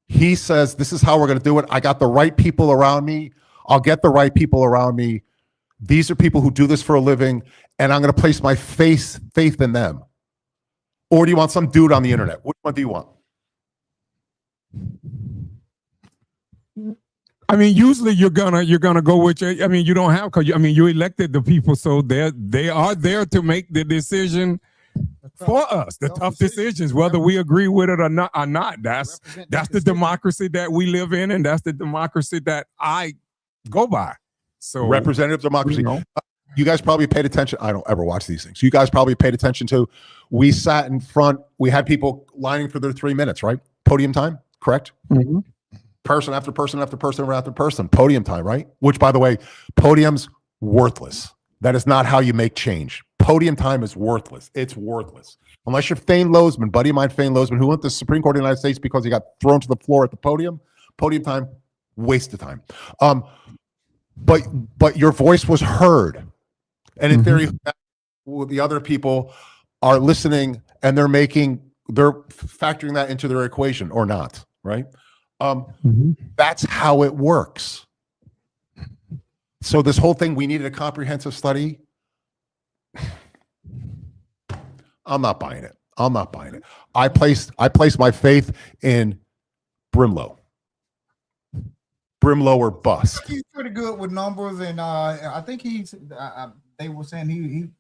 he says, this is how we're going to do it. I got the right people around me. I'll get the right people around me. These are people who do this for a living, and I'm going to place my faith in them. Or do you want some dude on the internet? Which one do you want? I mean, usually you're gonna go with your. I mean, you don't have, because you elected the people, so they are there to make the decision for us, the tough decisions, whether we agree with it or not. That's the democracy that we live in, and that's the democracy that I go by. So representative democracy. You guys probably paid attention. I don't ever watch these things. You guys probably paid attention to. We sat in front. We had people lining for their 3 minutes, right? Podium time, correct? Person after person after person after person. Podium time, right? Which, by the way, podium's worthless. That is not how you make change. Podium time is worthless. It's worthless. Unless you're Thane Lozman, buddy of mine, Thane Lozman, who went to the Supreme Court of the United States because he got thrown to the floor at the podium. Podium time, waste of time. But your voice was heard. And in theory, the other people are listening and they're factoring that into their equation or not, right? That's how it works. So this whole thing, we needed a comprehensive study. I'm not buying it. I placed my faith in Brimlow. Brimlow or bust. He's pretty good with numbers, and I think they were saying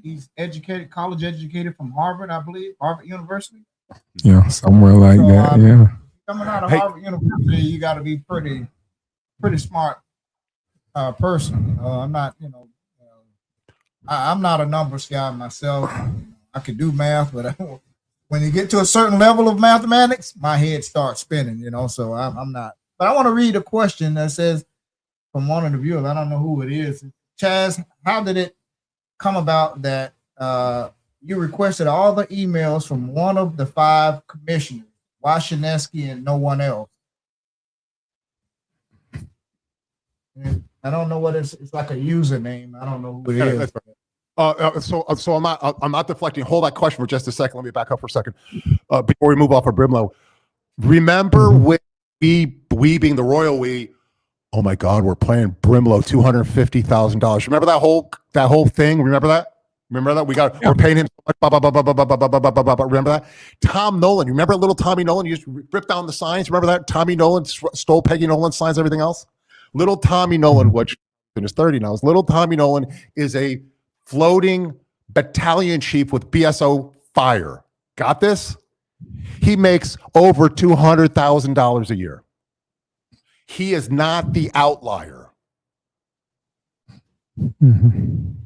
he's educated, college educated from Harvard, I believe, Harvard University. Yeah, somewhere like that. Yeah. Coming out of Harvard University, you got to be pretty smart person. I'm not, I'm not a numbers guy myself. I can do math, but when you get to a certain level of mathematics, my head starts spinning. So I'm not But I want to read a question that says from one of the viewers. I don't know who it is. Chaz, how did it come about that you requested all the emails from one of the 5 commissioners, Washineski and no one else? And I don't know what it's like a username. I don't know who it is. So I'm not deflecting. Hold that question for just a second. Let me back up for a second before we move off of Brimlow. Remember when we being the royal we, oh my God, we're playing Brimlow $250,000. Remember that whole thing? Remember that? We're paying him so much. Remember that? Tom Nolan. You remember little Tommy Nolan? You just ripped down the signs. Remember that? Tommy Nolan stole Peggy Nolan's signs, everything else. Little Tommy Nolan, which in his 30 now, little Tommy Nolan is a floating battalion chief with BSO Fire. Got this? He makes over $200,000 a year. He is not the outlier.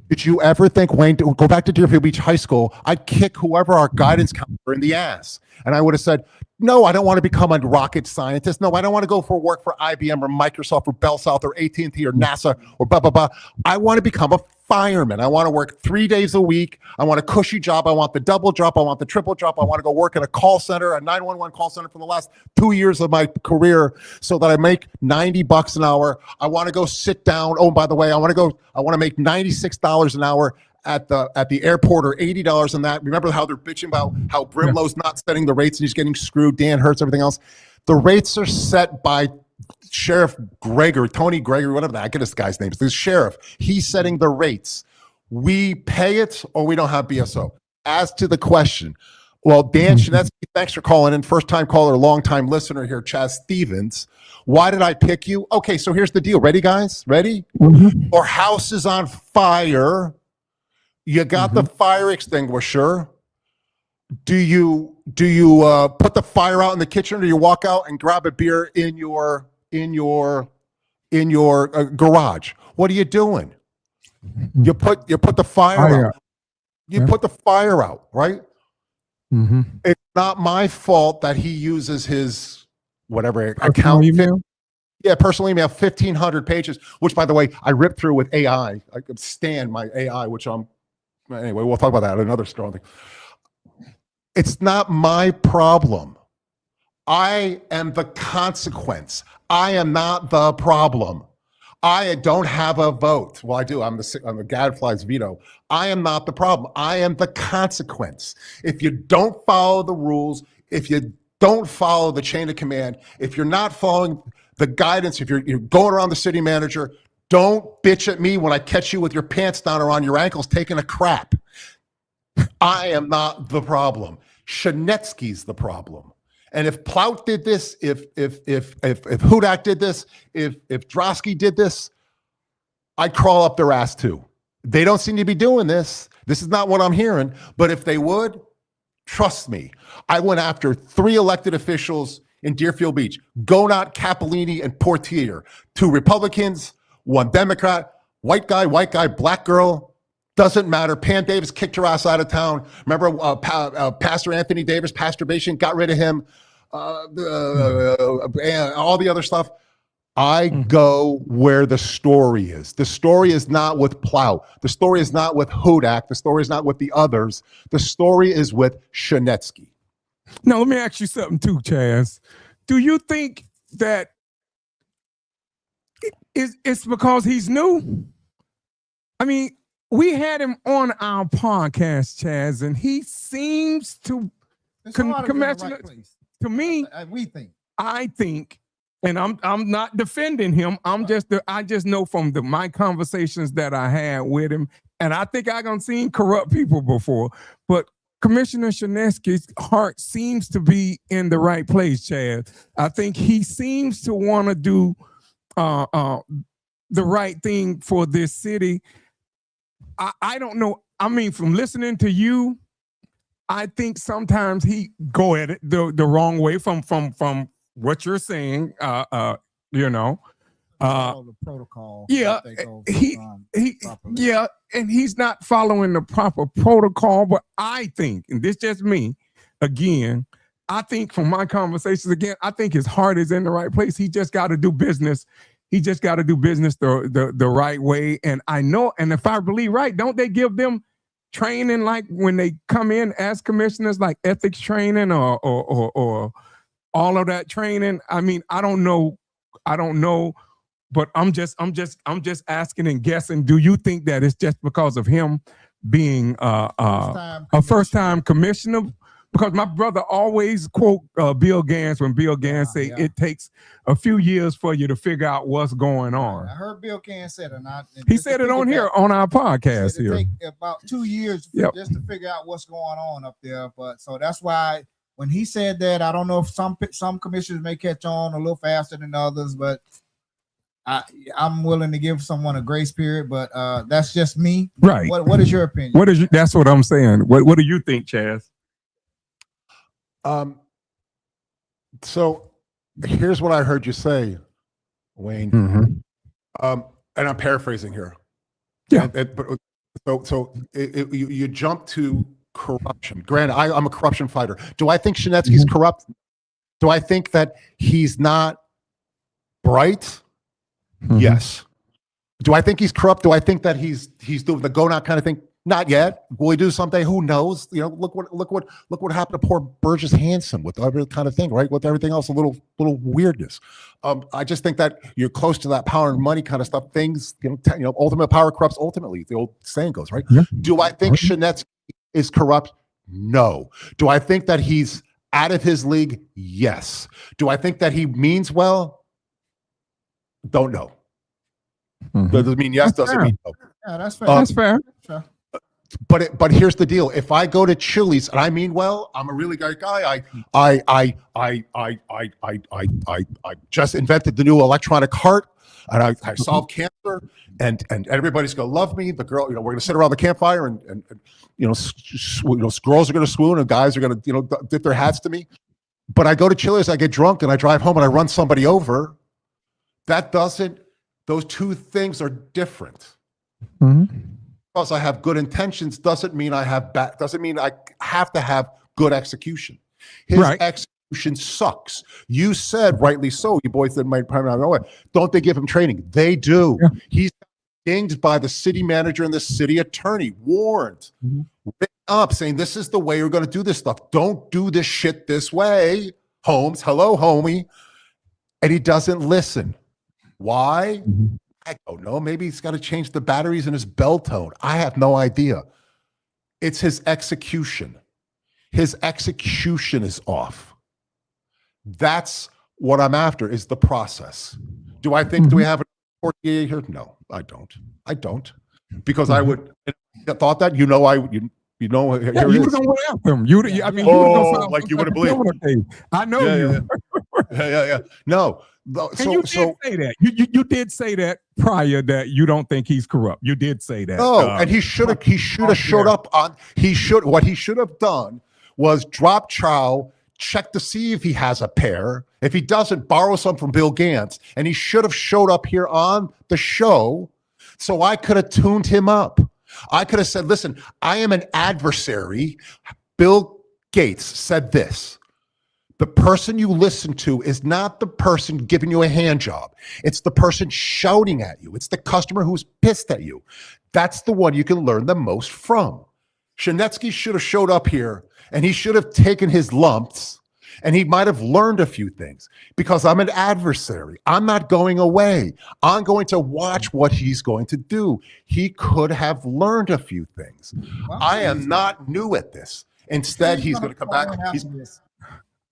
Did you ever think, Wayne, go back to Deerfield Beach High School, I'd kick whoever our guidance counselor in the ass. And I would have said, no, I don't want to become a rocket scientist. No, I don't want to go for work for IBM or Microsoft or Bell South or AT&T or NASA or blah, blah, blah. I want to become a fireman. I want to work 3 days a week. I want a cushy job. I want the double drop. I want the triple drop. I want to go work at a call center, a 911 call center for the last 2 years of my career so that I make $90 an hour. I want to go sit down. Oh, by the way, I want to make $96 an hour at the airport or $80 on that. Remember how they're bitching about how Brimlow's not setting the rates and he's getting screwed, Dan Hertz, everything else. The rates are set by Sheriff Gregory, Tony Gregory, whatever that, I get this guy's name. It's the sheriff. He's setting the rates. We pay it or we don't have BSO. As to the question, well, Dan Shinetsky, thanks for calling in. First time caller, long time listener here, Chaz Stevens. Why did I pick you? Okay, so here's the deal. Ready, guys? Ready? Our house is on fire. You got the fire extinguisher. Do you put the fire out in the kitchen, or do you walk out and grab a beer in your garage? What are you doing? You put the fire out. You put the fire out, right? It's not my fault that he uses his whatever account. Email? Yeah, personal email, 1,500 pages. Which, by the way, I ripped through with AI. I could stand my AI, which anyway, we'll talk about that. Another strong thing. It's not my problem. I am the consequence. I am not the problem. I don't have a vote. Well, I do. I'm the gadfly's veto. I am not the problem. I am the consequence. If you don't follow the rules, if you don't follow the chain of command, if you're not following the guidance, if you're going around the city manager, don't bitch at me when I catch you with your pants down around your ankles taking a crap. I am not the problem. Shinetsky's the problem. And if Plout did this, if Hudak did this, if Drosky did this, I'd crawl up their ass too. They don't seem to be doing this. This is not what I'm hearing. But if they would, trust me, I went after 3 elected officials in Deerfield Beach, Gonat, Capolini, and Portier, 2 Republicans, 1 Democrat, white guy, black girl, doesn't matter. Pam Davis kicked her ass out of town. Remember Pastor Anthony Davis, Pasturbation, got rid of him, and all the other stuff. I go where the story is. The story is not with Plout. The story is not with Hudak. The story is not with the others. The story is with Shinetsky. Now, let me ask you something too, Chaz. Do you think that it's because he's new? I mean, we had him on our podcast, Chaz, and he seems to to me. I think, and I'm not defending him. I just know from my conversations that I had with him, and I think I done seen corrupt people before, but Commissioner Shinetsky's heart seems to be in the right place, Chad. I think he seems to want to do the right thing for this city. I don't know. I mean, from listening to you, I think sometimes he go at it the wrong way from what you're saying. The protocol. Yeah, and he's not following the proper protocol. But I think, and this just me, again, I think from my conversations, again, I think his heart is in the right place. He just got to do business. He just got to do business the right way. And I know, and if I believe right, don't they give them training like when they come in as commissioners, like ethics training or all of that training? I mean, I don't know, but I'm just asking and guessing. Do you think that it's just because of him being a first-time commissioner? Because my brother always quote Bill Gantz when Bill Gantz say it takes a few years for you to figure out what's going on. I heard Bill Gantz said it. He said it on here on our podcast here. Take about 2 years just to figure out what's going on up there. But so that's why when he said that, I don't know if some commissioners may catch on a little faster than others, but I'm willing to give someone a grace period. But that's just me. Right. What is your opinion? That's what I'm saying. What do you think, Chaz? So here's what I heard you say, Wayne. And I'm paraphrasing here. Yeah. You jump to corruption. Granted, I'm a corruption fighter. Do I think Shinetsky's corrupt? Do I think that he's not bright? Yes. Do I think he's corrupt? Do I think that he's doing the go not kind of thing? Not yet. Will he do someday? Who knows? You know, look what happened to poor Burgess Hanson with every kind of thing, right? With everything else, a little weirdness. I just think that you're close to that power and money kind of stuff. Things, ultimate power corrupts ultimately. The old saying goes, right? Yeah. Do I think Shinetsky is corrupt? No. Do I think that he's out of his league? Yes. Do I think that he means well? Don't know. Doesn't mean yes. Doesn't mean no. Yeah, that's fair. That's fair. Sure. But here's the deal. If I go to Chili's and I mean well, I'm a really great guy. I just invented the new electronic heart, and I solved cancer, and everybody's gonna love me. The girl, we're gonna sit around the campfire, and girls are gonna swoon, and guys are gonna dip their hats to me. But I go to Chili's, I get drunk, and I drive home, and I run somebody over. Those two things are different. Because I have good intentions doesn't mean I have doesn't mean I have to have good execution. His execution sucks. You said rightly so. You boys that might probably not know it. Don't they give him training? They do. Yeah. He's dinged by the city manager and the city attorney, warned, written up, saying this is the way you're going to do this stuff. Don't do this shit this way, Holmes. Hello, homie. And he doesn't listen. Why? I don't know. Maybe he's got to change the batteries in his bell tone. I have no idea. It's his execution. His execution is off. That's what I'm after, is the process. Do I think, do we have a 48 here? No, I don't. Because I would have thought that, here it you is. Don't want him. You wouldn't wouldn't believe. I know you. Yeah. No. And you did say that. You did say that prior, that you don't think he's corrupt. You did say that. No, and he should have showed up on. What he should have done was drop chow, check to see if he has a pair. If he doesn't, borrow some from Bill Gantz, and he should have showed up here on the show, so I could have tuned him up. I could have said, "Listen, I am an adversary." Bill Gates said this. The person you listen to is not the person giving you a hand job. It's the person shouting at you. It's the customer who's pissed at you. That's the one you can learn the most from. Shinetsky should have showed up here, and he should have taken his lumps, and he might have learned a few things, because I'm an adversary. I'm not going away. I'm going to watch what he's going to do. He could have learned a few things. Well, I am not new at this. Instead, he's going to come back.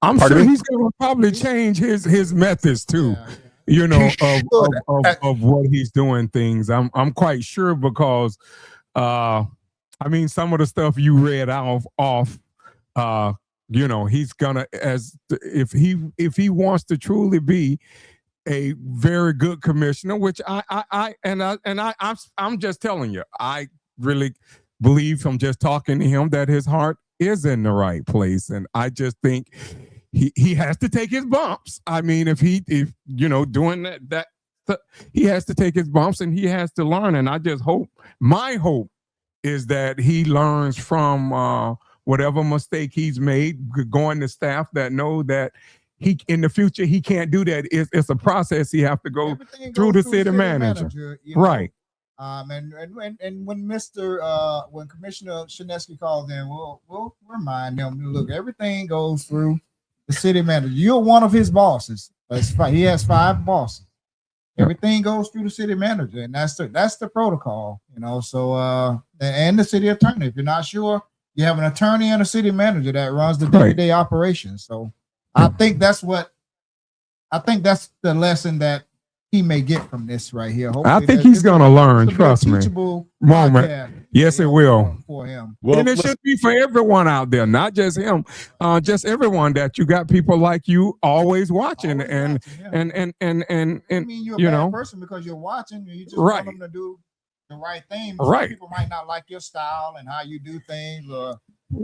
I'm sure he's going to probably change his methods too, of what he's doing things. I'm quite sure, because some of the stuff you read off, he's gonna, if he wants to truly be a very good commissioner, which I'm just telling you, I really believe from just talking to him that his heart is in the right place, and I just think he has to take his bumps. I mean, if doing that, he has to take his bumps, and he has to learn. And I just hope, my hope is that he learns from whatever mistake he's made, going to staff that know that he in the future he can't do that. It's a process he have to go Everything through goes the city manager. you know. Right. And when when Commissioner Shinesky calls in, we'll remind them, look, everything goes through the city manager. You're one of his bosses. He has 5 bosses. Everything goes through the city manager, and that's the protocol, you know. So and the city attorney. If you're not sure, you have an attorney and a city manager that runs the day-to-day operations. So I think that's the lesson that he may get from this right here. Hopefully I think he's gonna learn. Trust me. Moment. Yes, it will for him. Well, and it should be for everyone out there, not just him. Just everyone that you got people like you always watching, and I mean, you're a you bad know person because you're watching. You just right. want them to do the right thing. Right. Some people might not like your style and how you do things or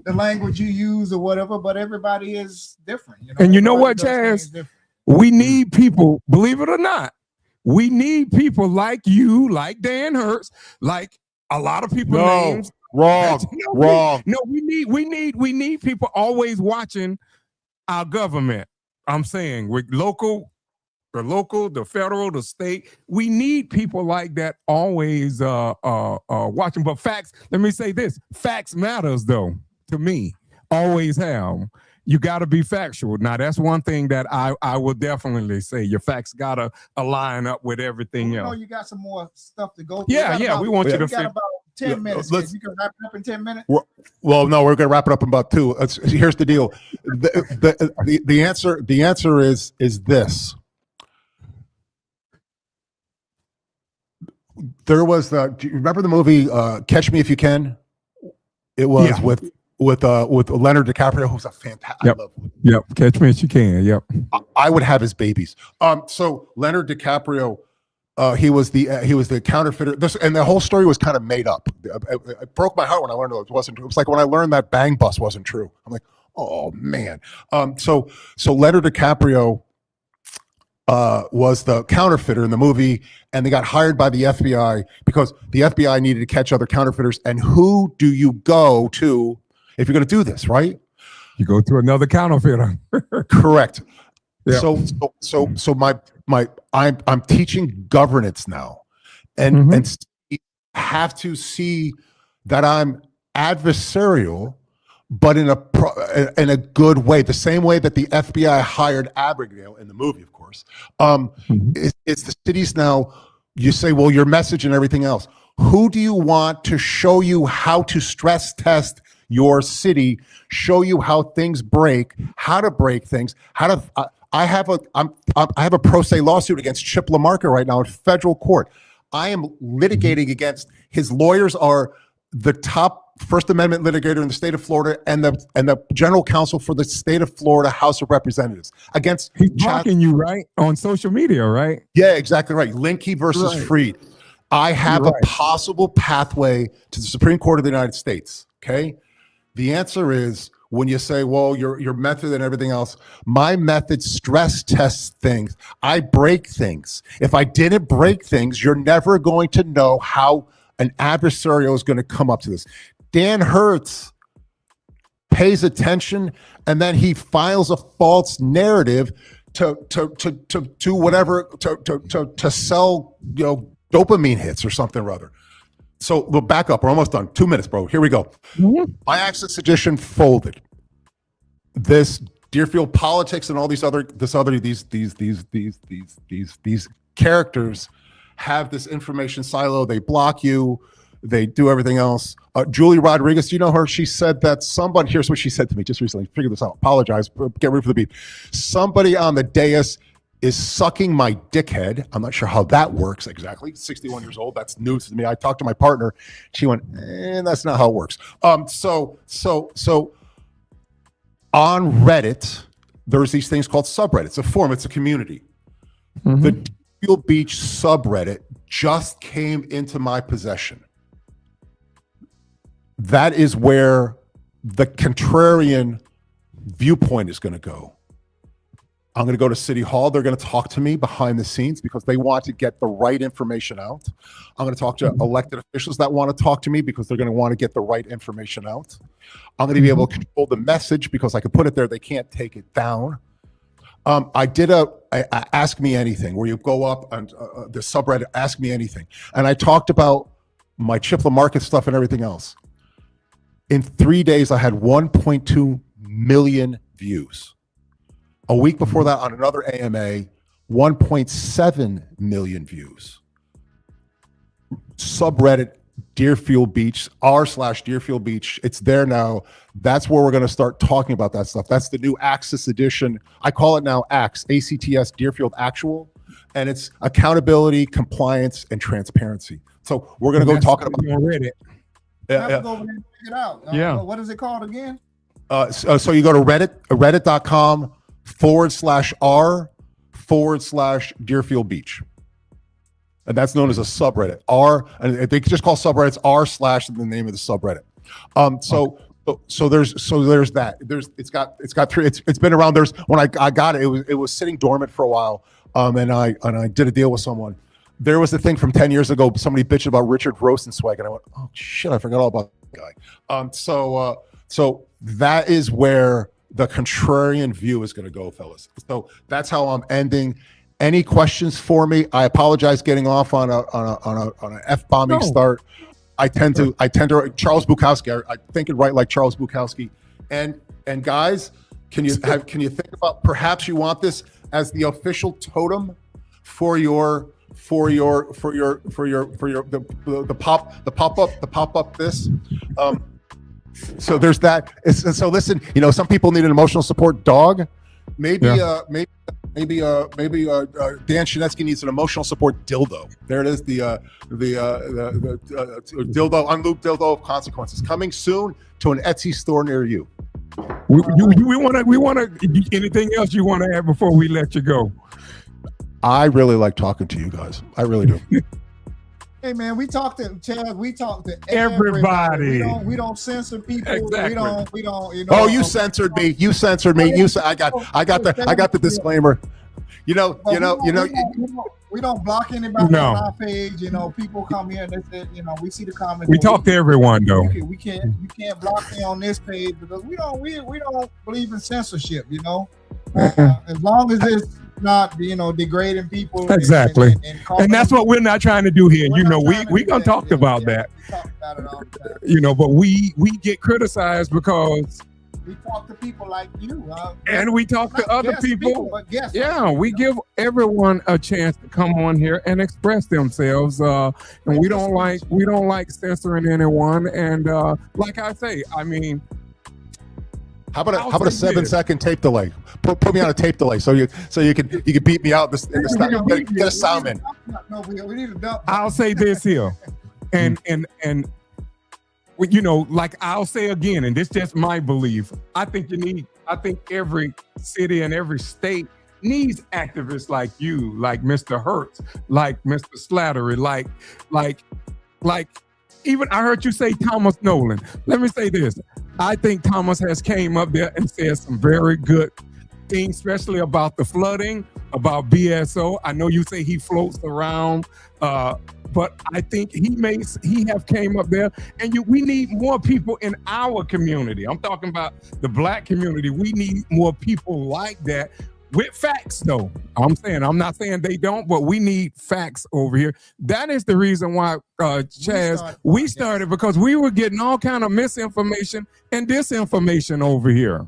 the language you use or whatever, but everybody is different. You know? And you know what, Chaz? We need people, believe it or not, we need people like you, like Dan Hertz, like a lot of people names. Wrong. No, we need people always watching our government. I'm saying with the local, the federal, the state. We need people like that always watching. But facts, let me say this. Facts matters though, to me. Always have. You got to be factual. Now, that's one thing that I will definitely say. Your facts got to align up with everything else. You got some more stuff to go through. Yeah, we want you to got about 10 minutes. You can wrap it up in 10 minutes? Well, no, we're going to wrap it up in about 2. Here's the deal. The answer is this. There was do you remember the movie Catch Me If You Can? It was with Leonard DiCaprio, who's a fantastic. Yep. Catch Me If You Can. Yep. I would have his babies. So Leonard DiCaprio, he was the counterfeiter. And the whole story was kind of made up. It broke my heart when I learned it wasn't true. It was like when I learned that Bang Bus wasn't true. I'm like, oh man. So Leonard DiCaprio was the counterfeiter in the movie, and they got hired by the FBI because the FBI needed to catch other counterfeiters. And who do you go to if you're going to do this, right? You go to another counterfeiter. Correct. Yeah. So I'm teaching governance now, and have to see that I'm adversarial, but in a good way. The same way that the FBI hired Abigail in the movie, of course. It's the cities now. You say, well, your message and everything else. Who do you want to show you how to stress test your city? Show you how things break, how to break things, how to. I have a pro se lawsuit against Chip LaMarca right now in federal court. I am litigating against his lawyers are the top First Amendment litigator in the state of Florida and the general counsel for the state of Florida House of Representatives against. He's blocking you, right, on social media, right? Yeah, exactly right. Linky versus Freed. I have a possible pathway to the Supreme Court of the United States. Okay, the answer is when you say, well, your method and everything else. My method stress tests things. I break things. If I didn't break things, you're never going to know how an adversarial is going to come up to this. Dan Hertz pays attention, and then he files a false narrative to whatever to sell dopamine hits or something or other. So we'll back up. We're almost done. 2 minutes, bro. Here we go. My Access edition folded. This Deerfield politics and all these characters have this information silo. They block you. They do everything else. Julie Rodriguez, do you know her? She said that somebody, here's what she said to me just recently. Figure this out. Apologize. Get ready for the beat. Somebody on the dais is sucking my dickhead. I'm not sure how that works exactly. 61 years old. That's news to me. I talked to my partner. She went, that's not how it works. So on Reddit, there's these things called subreddits. It's a forum. It's a community. The Deerfield Beach subreddit just came into my possession. That is where the contrarian viewpoint is going to go. I'm going to go to City Hall. They're going to talk to me behind the scenes because they want to get the right information out. I'm going to talk to elected officials that want to talk to me because they're going to want to get the right information out. I'm going to be able to control the message because I can put it there. They can't take it down. I did a Ask Me Anything where you go up and the subreddit Ask Me Anything. And I talked about my Chipla Market stuff and everything else. In 3 days, I had 1.2 million views. A week before that on another AMA, 1.7 million views. Subreddit Deerfield Beach, r/Deerfield Beach. It's there now. That's where we're going to start talking about that stuff. That's the new Access edition. I call it now ACTS, ACTS Deerfield Actual. And it's accountability, compliance, and transparency. So we're going to go talking about Reddit. Yeah. Go over there and check it out. Yeah. What is it called again? So you go to reddit.com/r/Deerfield Beach. And that's known as a subreddit. And they just call subreddits r/ the name of the subreddit. So there's that. It's got three. It's been around. When I got it, it was sitting dormant for a while. And I did a deal with someone. There was a thing from 10 years ago. Somebody bitched about Richard Rosenzweig, and I went, oh shit, I forgot all about that guy. So that is where the contrarian view is going to go, fellas. So that's how I'm ending. Any questions for me? I apologize getting off on a F-bombing start. I tend to Charles Bukowski. I think and write like Charles Bukowski. And guys, can you think about perhaps you want this as the official totem for the pop up this. So there's that. So listen, some people need an emotional support dog. Maybe Dan Shinetsky needs an emotional support dildo. There it is. The dildo, unlooped dildo of consequences, coming soon to an Etsy store near you. We want to. Anything else you want to add before we let you go? I really like talking to you guys. I really do. Hey man, we talk to Chaz. We talk to everybody. We don't censor people. Exactly. We don't. Oh, you censored me. You censored me. I got the disclaimer. We don't block anybody on our page. People come here and they say, we see the comments. We talk to everyone though. You can't block me on this page because we don't believe in censorship. As long as it's not degrading people. Exactly. And that's what we're not trying to do here. We're gonna talk about that. We talk about it all the time. But we get criticized because we talk to people like you, and we talk to other people. We give everyone a chance to come on here and express themselves. And we don't like censoring anyone. And like I say, I mean, how about a 7-second tape delay? Put me on a tape delay so you can beat me out. Get a sound in. No, we need a dump. I'll say this here, and like I'll say again, and this is just my belief. I think every city and every state needs activists like you, like Mr. Hertz, like Mr. Slattery, like even I heard you say Thomas Nolan. Let me say this. I think Thomas has came up there and said some very good things, especially about the flooding, about BSO. I know you say he floats around, but I think he have came up there, and we need more people in our community. I'm talking about the Black community. We need more people like that with facts, though. I'm not saying they don't, but we need facts over here. That is the reason why, Chaz, we started because we were getting all kind of misinformation and disinformation over here.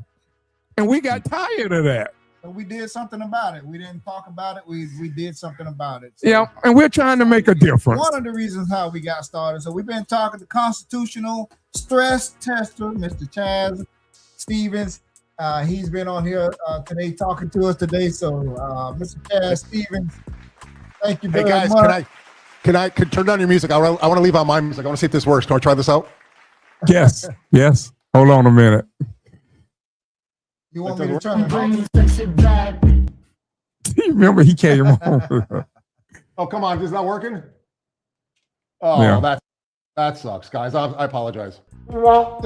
And we got tired of that. So we did something about it. We didn't talk about it. We did something about it. So yeah, and we're trying to make a difference. One of the reasons how we got started. So we've been talking to constitutional stress tester, Mr. Chaz Stevens. He's been on here today talking to us today. So Mr. Chaz Stevens, thank you very much. Hey guys, can I turn down your music? I want to leave out my music. I want to see if this works. Can I try this out? Yes. Hold on a minute. You want me to turn it back? Remember he came on. Oh, come on. Is that working? Oh, yeah. That sucks, guys. I apologize. Yeah.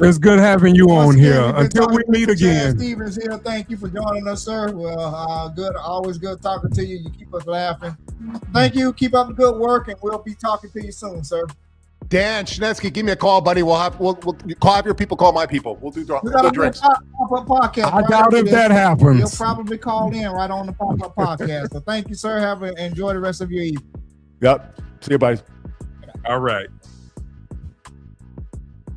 It's good having you on here. Until we meet again. Chaz Stevens here. Thank you for joining us, sir. Well, good. Always good talking to you. You keep us laughing. Thank you. Keep up the good work, and we'll be talking to you soon, sir. Dan Schnetsky, give me a call, buddy. We'll have your people call my people. We'll do We got a drinks. pop-up podcast. I doubt if that He'll happens. probably call in right on the pop-up podcast. So thank you, sir. Enjoy the rest of your evening. Yep. See you, buddy. All right.